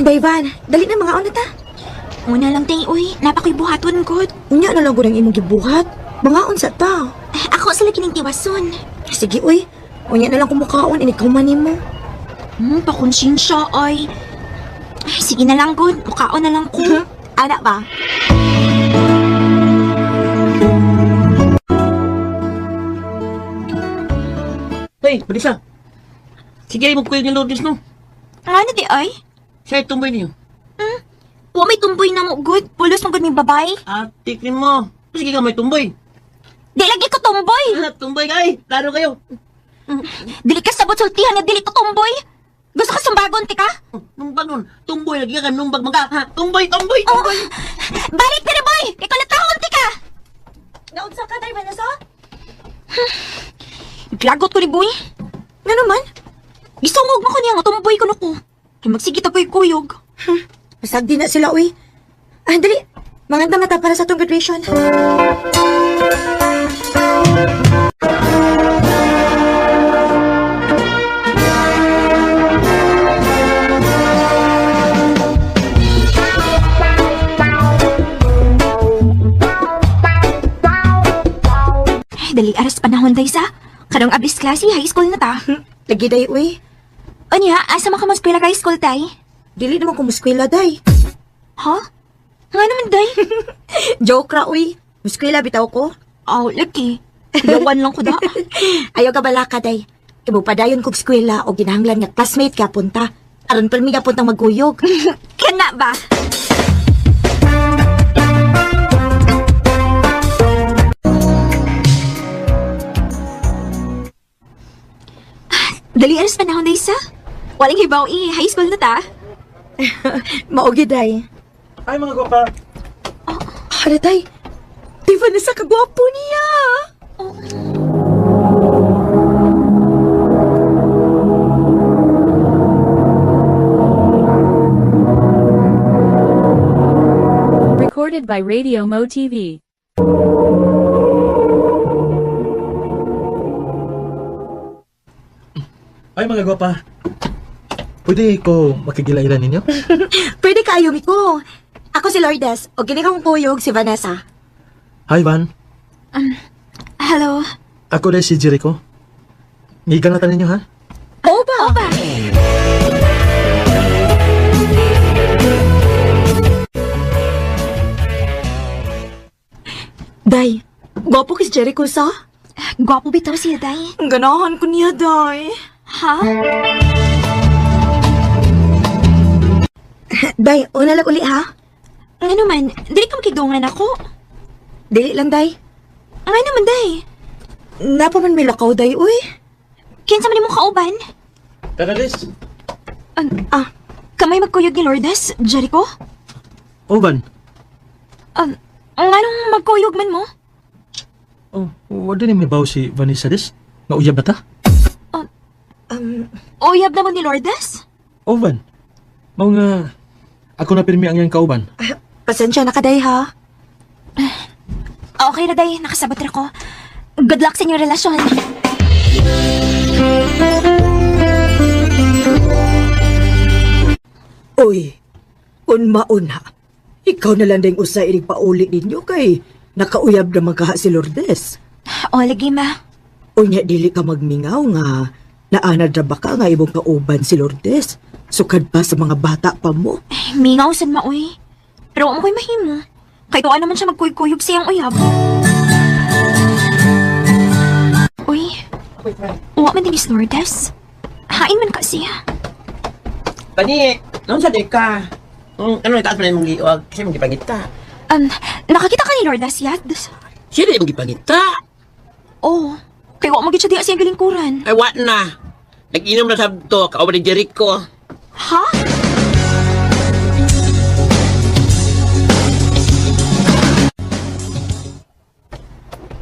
Dayvan, dali na mga ona ta. Una lang, day, uy. Napakoy buhaton, good. Unya na lang ko ng imong gibuhat. Mga unsa ta. Ako sila kining tiwason. Sige, uy. Unya na lang kumukaon, inikaw man mo. Pakonsensya, ay. Sige na lang, good. Mukaon na lang ko. Anak ba? Hey, Marisa. Sige, magkuya ni Lourdes, no? Ano di, ay? Siya tumboy niyo. Wa may tumboy na mo, good. Pulos mo, good, may babay. Tikin mo. Sige ka may tumboy. Di lagi ko tumboy. Tumboy ka eh. Laro kayo. Dili ka sabot sultihan na dili ko tumboy. Gusto ka sumbagon, tika? Numbag nun. Tumboy, lagi ka numbag mga. Ha? Tumboy, tumboy, tumboy. Balik, pere boy. Ikaw na tahon, tika. Naunsa ka, Day Vanessa? Glagot ko ni boy. Nga naman? Gisungog mo ko niya nga tumboy ko na ko. Kaya magsigit ako'y kuyog. Masagdi na sila, uy. Dali. Mangandam na ta para sa itong graduation. Dali aras panahon day sa. Karong abis klase, high school na ta. Lagi, Day, uy. Anya, asa man ka maspila ka high school, tay? Dili naman kumuskwela, Day. Ha? Nga naman, day? Joke ra, uy. Muskwela, bitaw ko. Oh, lagi. Yawan lang ko da. Ayaw ka bala ka, Day. Ibupadayon kog skwela o ginahanglan nga classmate ka punta. Aron pa mi puntang maguyog. Kana ba? Dali aras panahon day sa. Walang hibaw high school na ta. Maugi, Day. Ay, mga gwapa. Hala, Day. Di Vanessa kagwapo niya. Recorded by Radio Mo TV. Ay, mga gwapa. Pwede ko makigilailan ninyo? Pwede ka, Ayumi ko. Ako si Lourdes, o gini kong kuyog si Vanessa. Hi, Van. Hello. Ako rin si Jericho. Ngigan natin ninyo, ha? Oba! Oba! Day, gwapo kis Jericho sa? Gwapo bitaw siya, day. Ganahan ko niya, Day. Ha? Day, una lang uli, ha? Nga naman, dili ka makidungan ako. Dili lang, Day. Nga naman, day. Napaman may lakaw, Day, uy. Kinsa man imong kauban? Tara, Liz. Kamay magkuyog ni Lourdes, Jericho? Oh, Van. Anong magkuyog man mo? Oh, wala din may baw si Vanessa, Liz. Nauyab na ta? Uyab naman ni Lourdes? Oh, Van. Mao nga, ako na pirmi ang iyang kauban. Pasensya na ka, Day, ha? Okay na, day. Nakasabot na ko. Good luck sa inyong relasyon. Oy, kung mauna, ikaw na lang ding usay inig pauli ninyo kay nakauyab na magkaha si Lourdes. O, lagi ma. Unya dili ka magmingaw nga naanad na baka nga ibong kauban si Lourdes. Sukad pa sa mga bata pa mo. Mingaw sad maoy. Pero wa mo ko'y mahimo. Kay tuwa naman siya magkuyog siyang uyab. Uy, uwa man din is Lourdes. Hain man ka siya. Pani, nung sa deka. Ano itaas pa na mong liwag? Kasi mong gipangit ka. Nakakita ka ni Lourdes yad? Siya rin mong gipangit ka. Oo. Kaya wa magit siya di siyang galingkuran. Ay, what na? Nag-inom na sa to, kauban ni Jericho. Ha?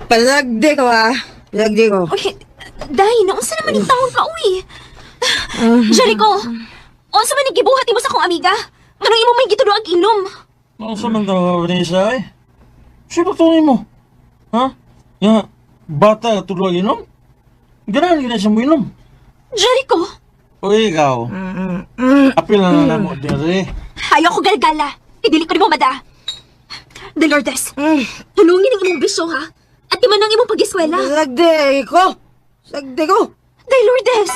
Palagdi ko Palagdi ko. Uy, Day, naunsa naman yung taon ka, uy. Jericho, unsa man nagibuhat mo sa akong amiga? Anong imo may gitudo ag inom? Masa man daw, Vanessa, eh? Siya ba tunay mo? Ha? Nga, bata tulog inom? Ganahan ka na siya mo inom. Jericho! O ikaw, apil na na mo din rin. Ayaw ko galgala. Idili ko ni mo, mada. De Lourdes, tulungin ang imong bisyo, ha? At di man ang imong pag-eskwela. Sagdi ko. De Lourdes!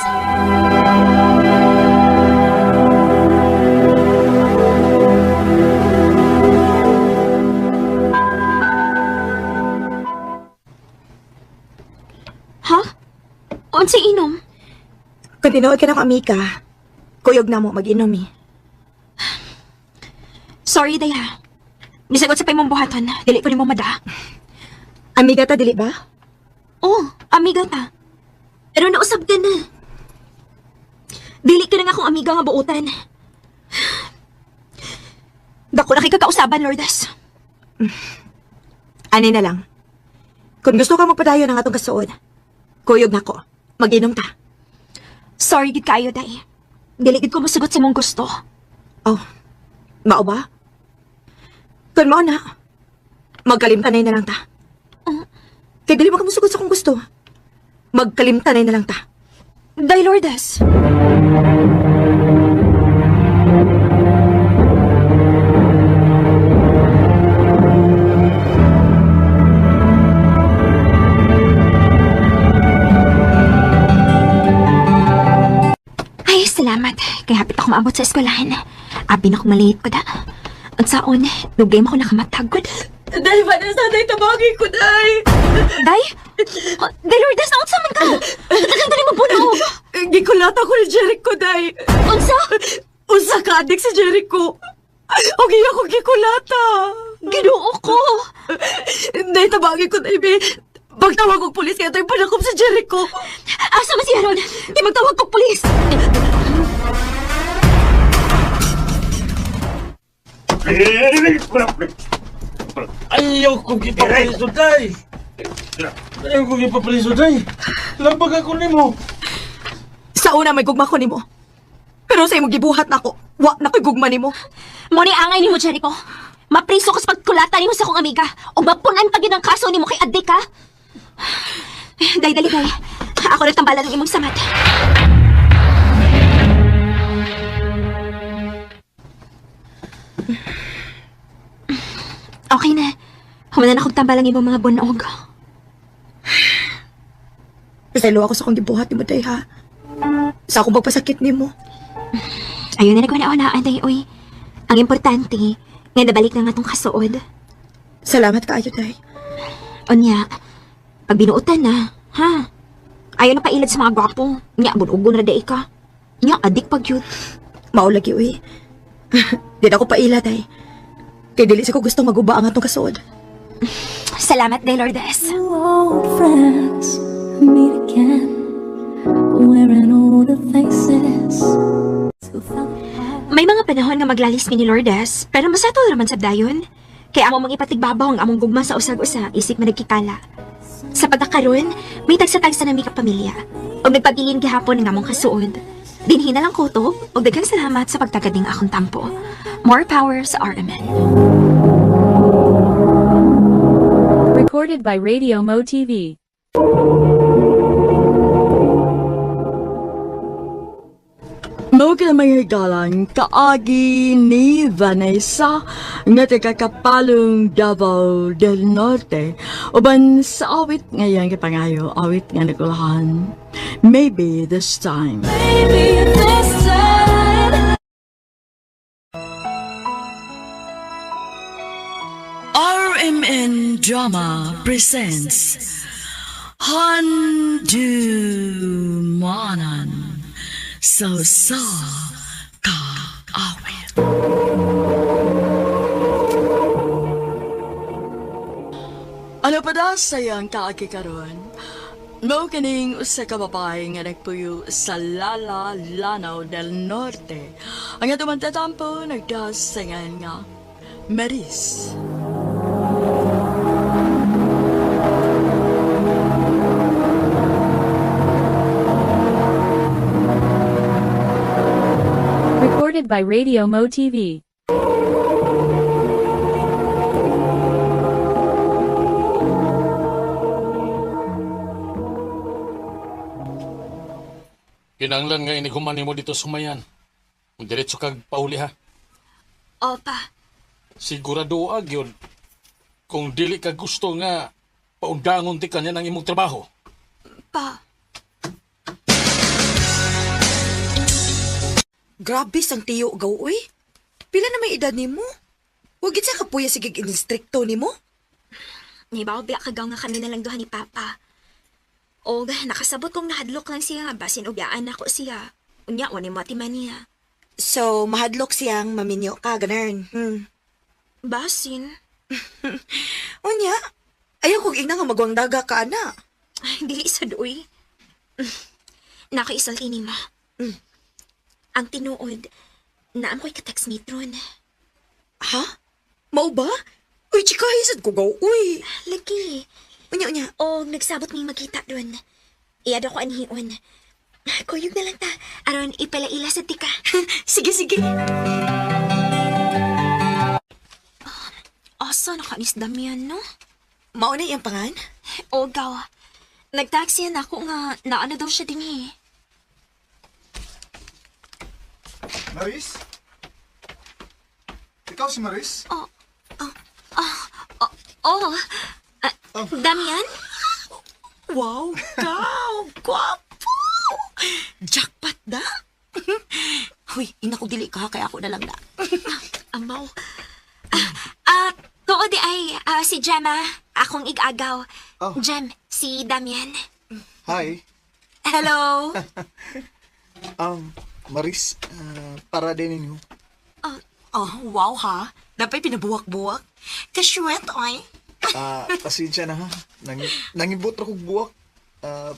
Ha? Unsay inom? Kung tinuod ka na ko, Amika, kuyog na mo mag-inom eh. Sorry, Day, ha? Bisagot sa pay mong buhaton, dili ko ni mo, mada. Amiga ta, dili ba? Oo, amiga ta. Pero nausab ka na. Dili ka na nga akong amiga nga buutan. Dako na kay kakausaban, Lourdes. Anay na lang. Kung gusto ka magpadayo ng atong kasuod, kuyog na ko. Mag-inom ta. Sorry gid kayo, Day. Dili gid ko masagot sa mong gusto. Oh, mao ba? Kung mao na, magkalimtanay na lang ta. Kaya dili mo ka musugot sa kong gusto. Magkalimtanay na lang ta. Day, Lourdes. Ay, salamat. Kaya hapit ako maabot sa eskwelahan. Abi na ako maliit ko da. Ang saon, nugay mo ko nakamatagod. Day, Vanessa, day, tabagin ko, day. Day? Day, Lourdes, naunsa man ka? Tagang dali magbunog. Gikulata ko ni Jericho, day. Unsa? Unsa ka, adik si Jericho. O giya ko gikulata. Ginuo ko. Day, tabagin ko, day, be. Pagtawag kong pulis, kaya tayo panakop si Jericho. Asa man si Aaron? Di magtawag kong pulis. Ayaw kong ipapriso, day! Ayaw kong ipapriso, day! Lambag ako ni mo! Sa una may gugma ko ni mo. Pero sa imong gibuhat na ako, wa na ko'y gugma ni mo. Mo ni angay ni mo, Jericho. Mapriso ka sa pagkulata ni mo sa akong amiga. O mapunan pa gid ang kaso ni mo kay adik, ha? Day, dali, day. Ako na tambalan ng imong samat. Okay na. Humana na akong tambalang imong mga bunog. Pasaylo ako sa kong gibuhat ni mo, day, ha? Sa akong pagpasakit ni mo. Ayun na nagwana-unaan, day, oy. Ang importante, nga nabalik na nga tong kasuod. Salamat kaayo, day. Onya, pag binuutan na, ha? Ayaw na pailad sa mga gwapo. Nya, bunugon na day ka. Nya, adik pag yun. Maulagi, uy. Di na ako paila, day. Kaya dili sa ko gusto maguba ang atong kasuod. Salamat, day, Lourdes. Old friends meet again, wearing all the faces. May mga panahon nga maglalis mi ni Lourdes, pero masatol raman sa dayon. Kaya amo mang ipatigbabaw ang among gugma sa usag-usa, isip man nagkikala. Sa pagkakaroon, may tagsa-tagsa na mi kapamilya. O nagpabilin gihapon ng among kasuod. Dinhi na lang ko to, o daghang salamat sa pagtagading akong tampo. More power sa RMN. Recorded by Radio Mo TV. Mao ka na mga higalan kaagi ni Vanessa nga taga Kapalong Davao del Norte uban sa awit ngayon kapangayo awit nga nagulahan. Maybe this time. Maybe this time. RMN Drama presents Handumanan So Ka Awit. Ano pa da sayang kaagi karon? Mao kining usa ka babae nga nagpuyo sa Lala Lanao del Norte. Ang atong tatampo nagdasangan nga Maris. Recorded by Radio Mo TV. Kinanglan nga iniguman mo dito sumayan. Kung diretso kag pauli ha. Opa, Sigurado ag yun. Kung dili ka gusto nga paundangon ti kanya ng imong trabaho. pa. Grabe sang tiyo gaw, uy. Pila na may edad ni mo? Huwag sa kapuya sige instrikto ni mo? Nibaw biya kagaw nga kami na lang duha ni Papa. O nakasabot kong nahadlok lang siya, basin ugyaan ako siya. Unya, wani mo atiman niya. So, mahadlok siyang maminyo ka, ganern. Basin? Unya, ayaw kong ina nga magwang daga ka, ana. Ay, dili sa doy. Nakaisalti ni ma. Ang tinuod, naam ko'y ka-text metron. Ha? Mao ba? Uy, chika, hisad ko gaw, uy. Lagi. Unya. O, nagsabot may magkita doon. Iyado ko anhiun. Kuyog na lang ta. Aron, ipalaila sa tika. Sige. Asa nakanisdam yan, no? Mauna iyang pangan? O, gaw. Nagtaksiyan ako nga naano daw siya din eh. Maris? Ikaw si Maris? Damian? Wow, kaw! Gwapo! Jackpot da? Uy, ina ko dili ka, kaya ako na lang na. Amaw. Tuo di ay si Gemma, akong igagaw. Oh. Gem, si Damian. Hi. Hello. Maris, para din ninyo. Wow ha. Dapat pinabuwak-buwak. Kasyuet, oy. Pasensya na ha. Nangibot ra kog buwak.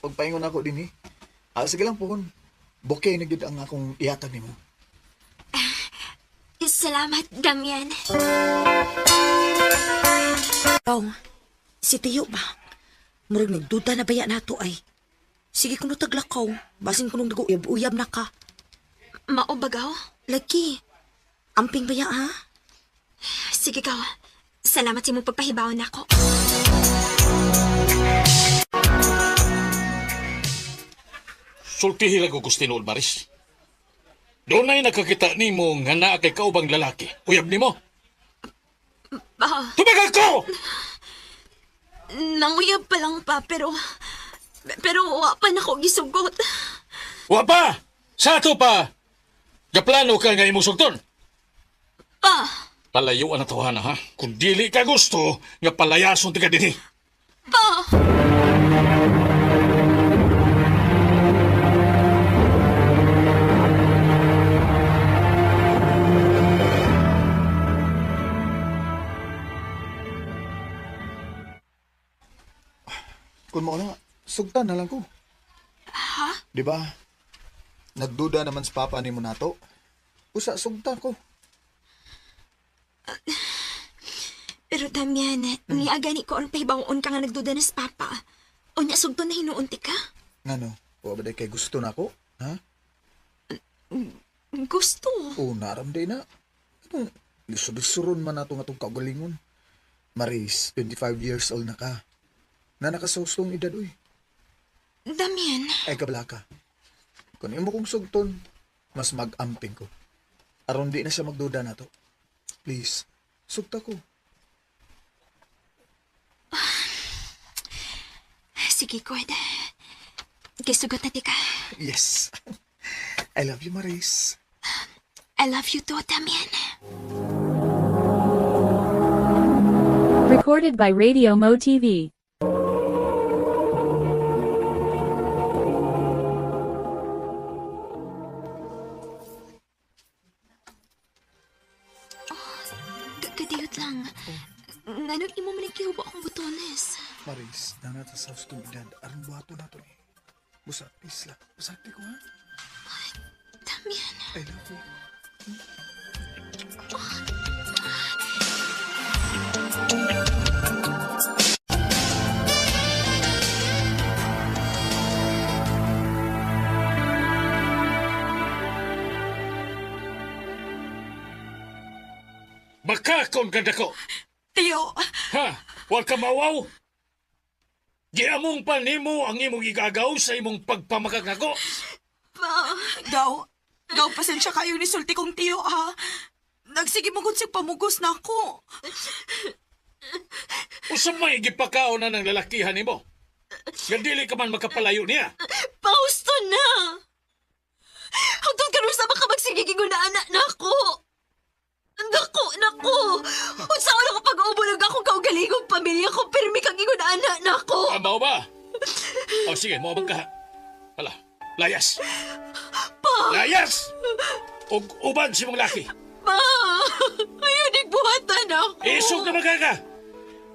Pagpaingon ako din eh. Sige lang po. Bokeh na gid ang akong iyatan nimo. Salamat, Damian. Si Tiyo ba? Murag nagduda na baya nato ay. Sige kung taglakaw, basin ko nung nag-uyab-uyab na ka. Maobagaw? Lagi. Amping baya ha? Sige ka. Salamat sa mong pagpahibaw na ako. Sultihi lang ko Gustino Maris. Doon ay nakakita ni mo nga naa kay kaubang lalaki. Uyab ni mo. Tumagal ko! Nanguyab pa lang pa, pero wa pa na ko gisugot. Wa pa! Sa ato pa! Gaplano ka nga imong sugton? Pa! Palayuan na tawhana ha. Kung dili ka gusto, nga palayason ti ka din eh. Pa! Kung mo na, sugtan na lang ko. Ha? Di ba? Nagduda naman sa papa ni mo nato. Usa, sugtan ko. Pero Damian, niaga ni ko ang pahibaon ka nga nagduda na sa Papa. O niya sugto na hinuunti ka? Ngano? O ba kay gusto na ako? Ha? Gusto. O naramday na. Lisururon man nato nga itong kaugalingon. Maris, 25 years old na ka. Na nakasustong edad, uy. Damian. Ay, kabla ka. Kung imo kong sugton, mas mag-amping ko. Aron di na siya magduda na to. Please, sugta ko. Sige, Cord. Kisugot na di ka. Yes. I love you, Maris. I love you too, Damian. Recorded by Radio Mo TV. Kadiyot lang. Nganong imo man ikihubo akong butones. Maris, nanata sa stupidad. Aron buhato na to eh. Busa, please lang. Busati ko ha. Damian. I love you. Makakon ka dako. Tiyo, Ha? Huwag ka mawaw. Giamong pa nimo ang imong igagaw sa imong pagpamakag nako. gaw pasensya kayo ni sulti kong tiyo, ha? Nagsige mo siya pamugos na ako. Usa may gipakaon na ng lalakihan nimo. Nga dili ka man makapalayo niya. Pausto na! Hangtod karon sa baka magsigiging anak na ako. Nako! Unsaon ako pag-uubulog akong kaugalingong pamilya ko, pirmi kang ingon anak na ako. Amaw ba? O sige, mawabag ka. Hala, layas. Layas! Ug uban si mong laki. Pa! Ayun, nagbuhatan ako. Isog na magaga.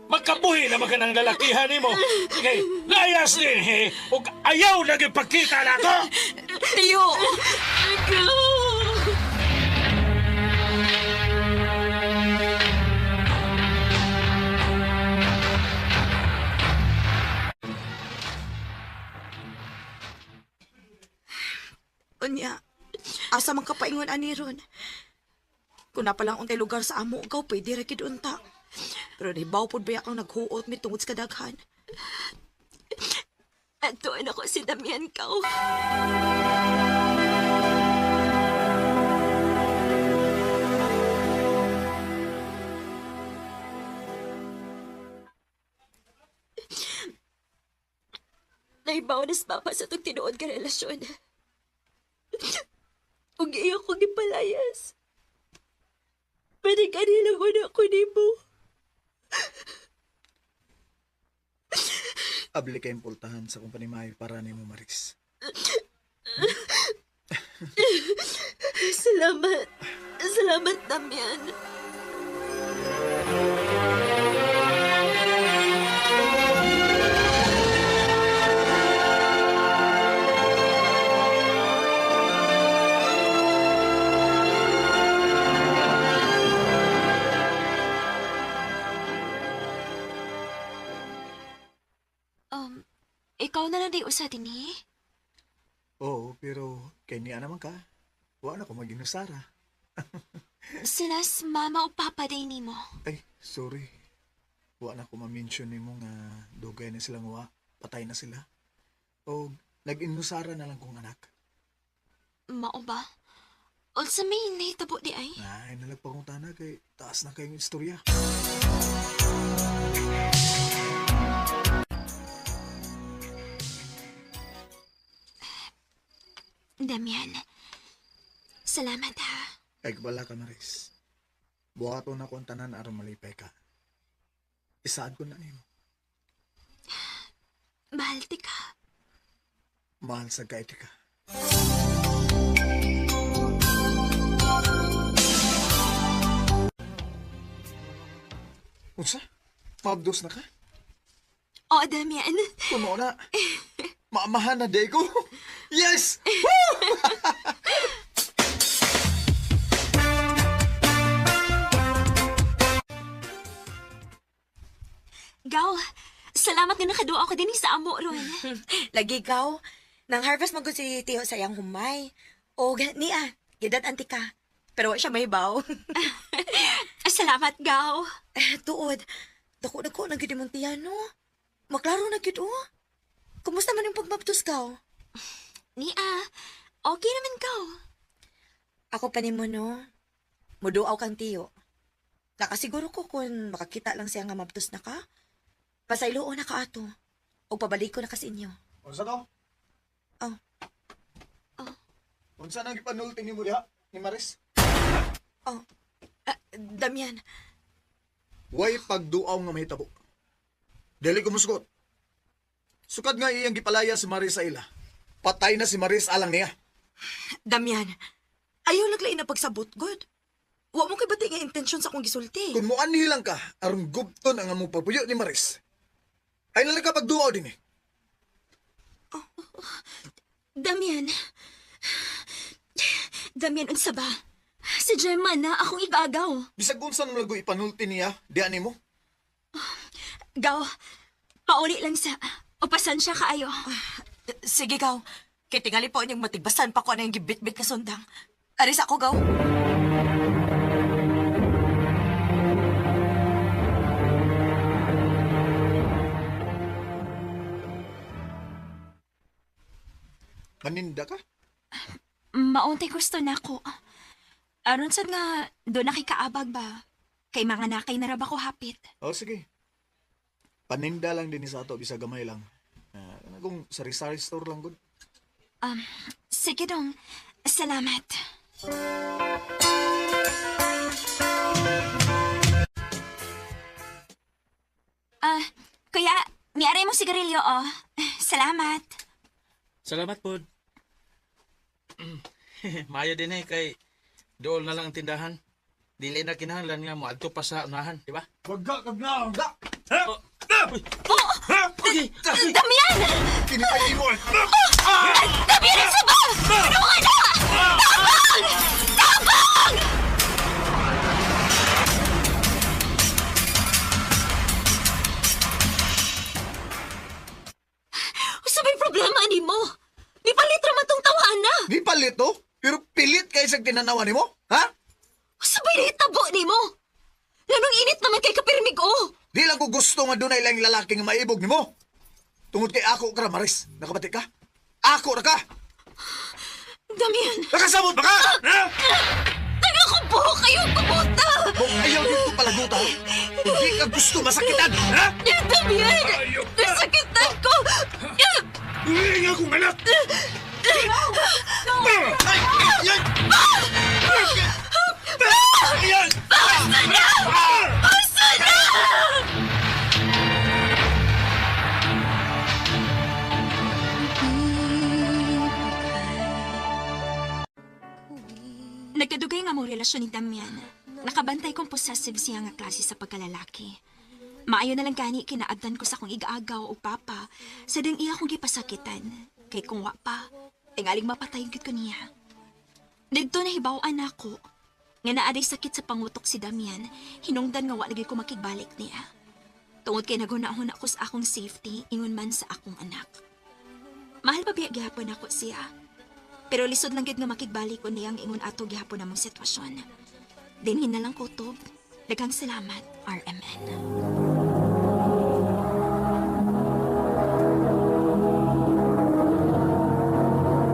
Magkabuhi na maganang lalakihan nimo. Sige, layas din, he. Ug ayaw na gipakita na to. Tiyo! Unya, asa man kapaingon ani ron. Kung napalang untay lugar sa amo, ikaw pwede ra gid unta. Pero nahibaw pod ba akong naghuot mi tungod sa kadaghan. Atuan ako si Damian Kao. Nahibaw na sa papa sa itong tinuod ka relasyon. Ug iyo ko gipalayas. Pwede kanila ko na ako nimo. Abli kayong pultahan sa kumpani Mayo para ni mo, Maris. Salamat. Salamat, Damian. Ikaw na lang di usa din eh. Oo, pero kay niya naman ka. Wala na ko mag-inusara. Sinas mama o papa day nimo. Ay, sorry. Wala na ko ma-mention ni mo nga dugay na silang wa. Patay na sila. O nag-inusara na lang kong anak. Mao ba? O sa may nahitabo di ay? Ay, nalagpakunta na kay taas na kayong istorya. Damian, salamat ha. Ay, bala ka, Maris. Buhato na kong tanan aron malipay ka. Isaad ko na nimo. Mahal ti ka. Mahal sa kaiti ka. Unsa? Mabdos na ka? O, Damian. Kuno na. Maamahan na day ko. Yes! Woo! Gaw, salamat nga nakaduwa ako din sa amo ron. Lagi ikaw, nang harvest mo si Tiyo sayang humay. O, niya, gidad antika. Pero wa siya may baw. Salamat, Gaw. Tuod, dako na ko nagidimong tiyan, no? Maklaro na gid, oh. Kumusta man yung pagbaptos ka? Nia, okay naman, Gaw. Ako pa nimo no. Muduaw kang tiyo. Nakasiguro ko kung makakita lang siya nga mabtos na ka. Pasaylo na ka ato. O pabalik ko na ka sa inyo. Unsa to? Oh. Unsa nang ipanulti nimo diha ni Maris? Damian, Way pagduaw nga mahitabo. Dili ko musgot. Sukad nga iyang gipalaya si Maris sa ila. Patay na si Maris alang niya. Damian, ayaw laglain na pagsabot, God. Wa mo kay bati nga intensyon sa akong gisulti. Kung mo anhilang ka, aron gubton ang among papuyo ni Maris. Ay nalang ka pagduaw din eh. Damian, unsa ba? Si Gemma na akong igagaw. Bisag unsa nang lago ipanulti niya, diyan nimo. Gaw, pauli lang sa upasan siya kaayo. Sige, gaw. Kay tingali po niyang matigbasan pa ko na yung gibit-bit na sundang. Aris ako, gaw. Maninda ka? Mauntay gusto na ako. Aron sad nga, doon nakikaabag ba? Kay mga nakay na raba ko hapit. O sige. Paninda lang din sa ato, bisa gamay lang. Kung sari-sari store lang, good. Sige dong. Salamat. Kuya, niaray mo sigarilyo, oh. Salamat. Salamat po. Mayo din kay dool na lang ang tindahan. Dili na kinahanglan nga mo adto pa sa unahan, di ba? Wagga kag na, wagga. Damian! Kinipay mo! Damian, isa ba? Tulungan na! Tabang! Tabang! Sabay problema ni mo. Di palit raman tong tawana. Di palit to? Pero pilit kayo sa tinanawa ni mo? Ha? Sabay na itabo ni mo. Ganong init naman kay kapirmig o. Di lang ko gusto nga dunay lang lalaki nga maibog ni mo. Tungod kay ako ka, Maris. Nakabati ka? Ako ra ka! Damian! Nakasabot ba ka? Ha? Nagakubo kayo kubuta! Kung ayaw dito palaguta, hindi ka gusto masakitan, ha? Damian! Nasakitan ko! Uwi nga akong anak! Ay! Yan! Ayan! Basta na! Basta na! Nagkadugay nga mong relasyon ni Damian. Nakabantay kong possessive siya nga klase sa pagkalalaki. Maayo na lang gani kinaabdan ko sa kong igaagaw o papa sa ding iya kong gipasakitan. Kay kung wa pa, tingaling mapatay gid ko niya. Dito nahibawaan ako. Nga naaday sakit sa pangutok si Damian, hinungdan nga wa lagi ko makigbalik niya. Tungod kay nagunahon ako sa akong safety, ingon man sa akong anak. Mahal pa biya gihapon ako siya. Pero lisod lang gid nga makigbalik ko niyang ingon ato gihapon namong sitwasyon. Dinhin na lang kutob. Daghang salamat, RMN.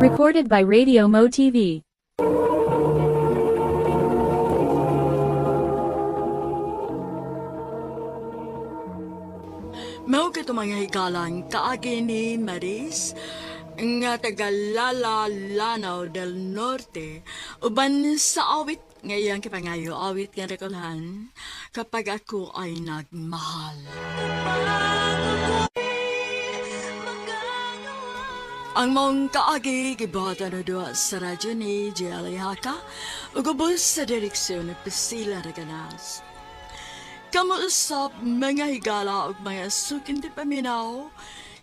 Recorded by Radio Mo TV. Mao ka mga hikalang kaagi ni Maris nga taga Lalalanao del Norte uban sa awit ngayang kipangayo awit nga rekolhan kapag ako ay nagmahal. Ang mong kaagi gibata na doon sa radyo ni Jelly Haka ugubos sa direksyon ni Priscilla Raganas. Kamuusap mga higala o mga sukin di paminaw,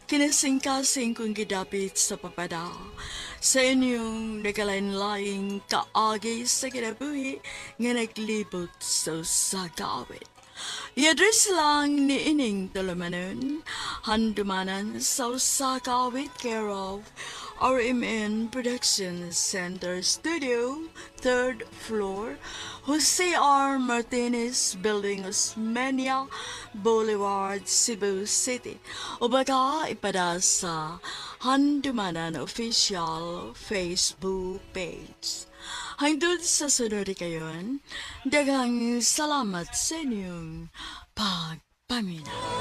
kinasing-kasing kong gidapit sa papada. Sa inyong nagalain-laing kaagi sa kinabuhi nga naglibot sa sagawit. I-address lang ni Ining Tulumanon, handumanan sa sagawit care of RMN Production Center Studio, 3rd floor, Jose R. Martinez Building, Osmeña Boulevard, Cebu City. O baka ipada sa Handumanan Official Facebook page. Hangtod sa sunod kayon, daghang salamat sa inyong pagpaminaw.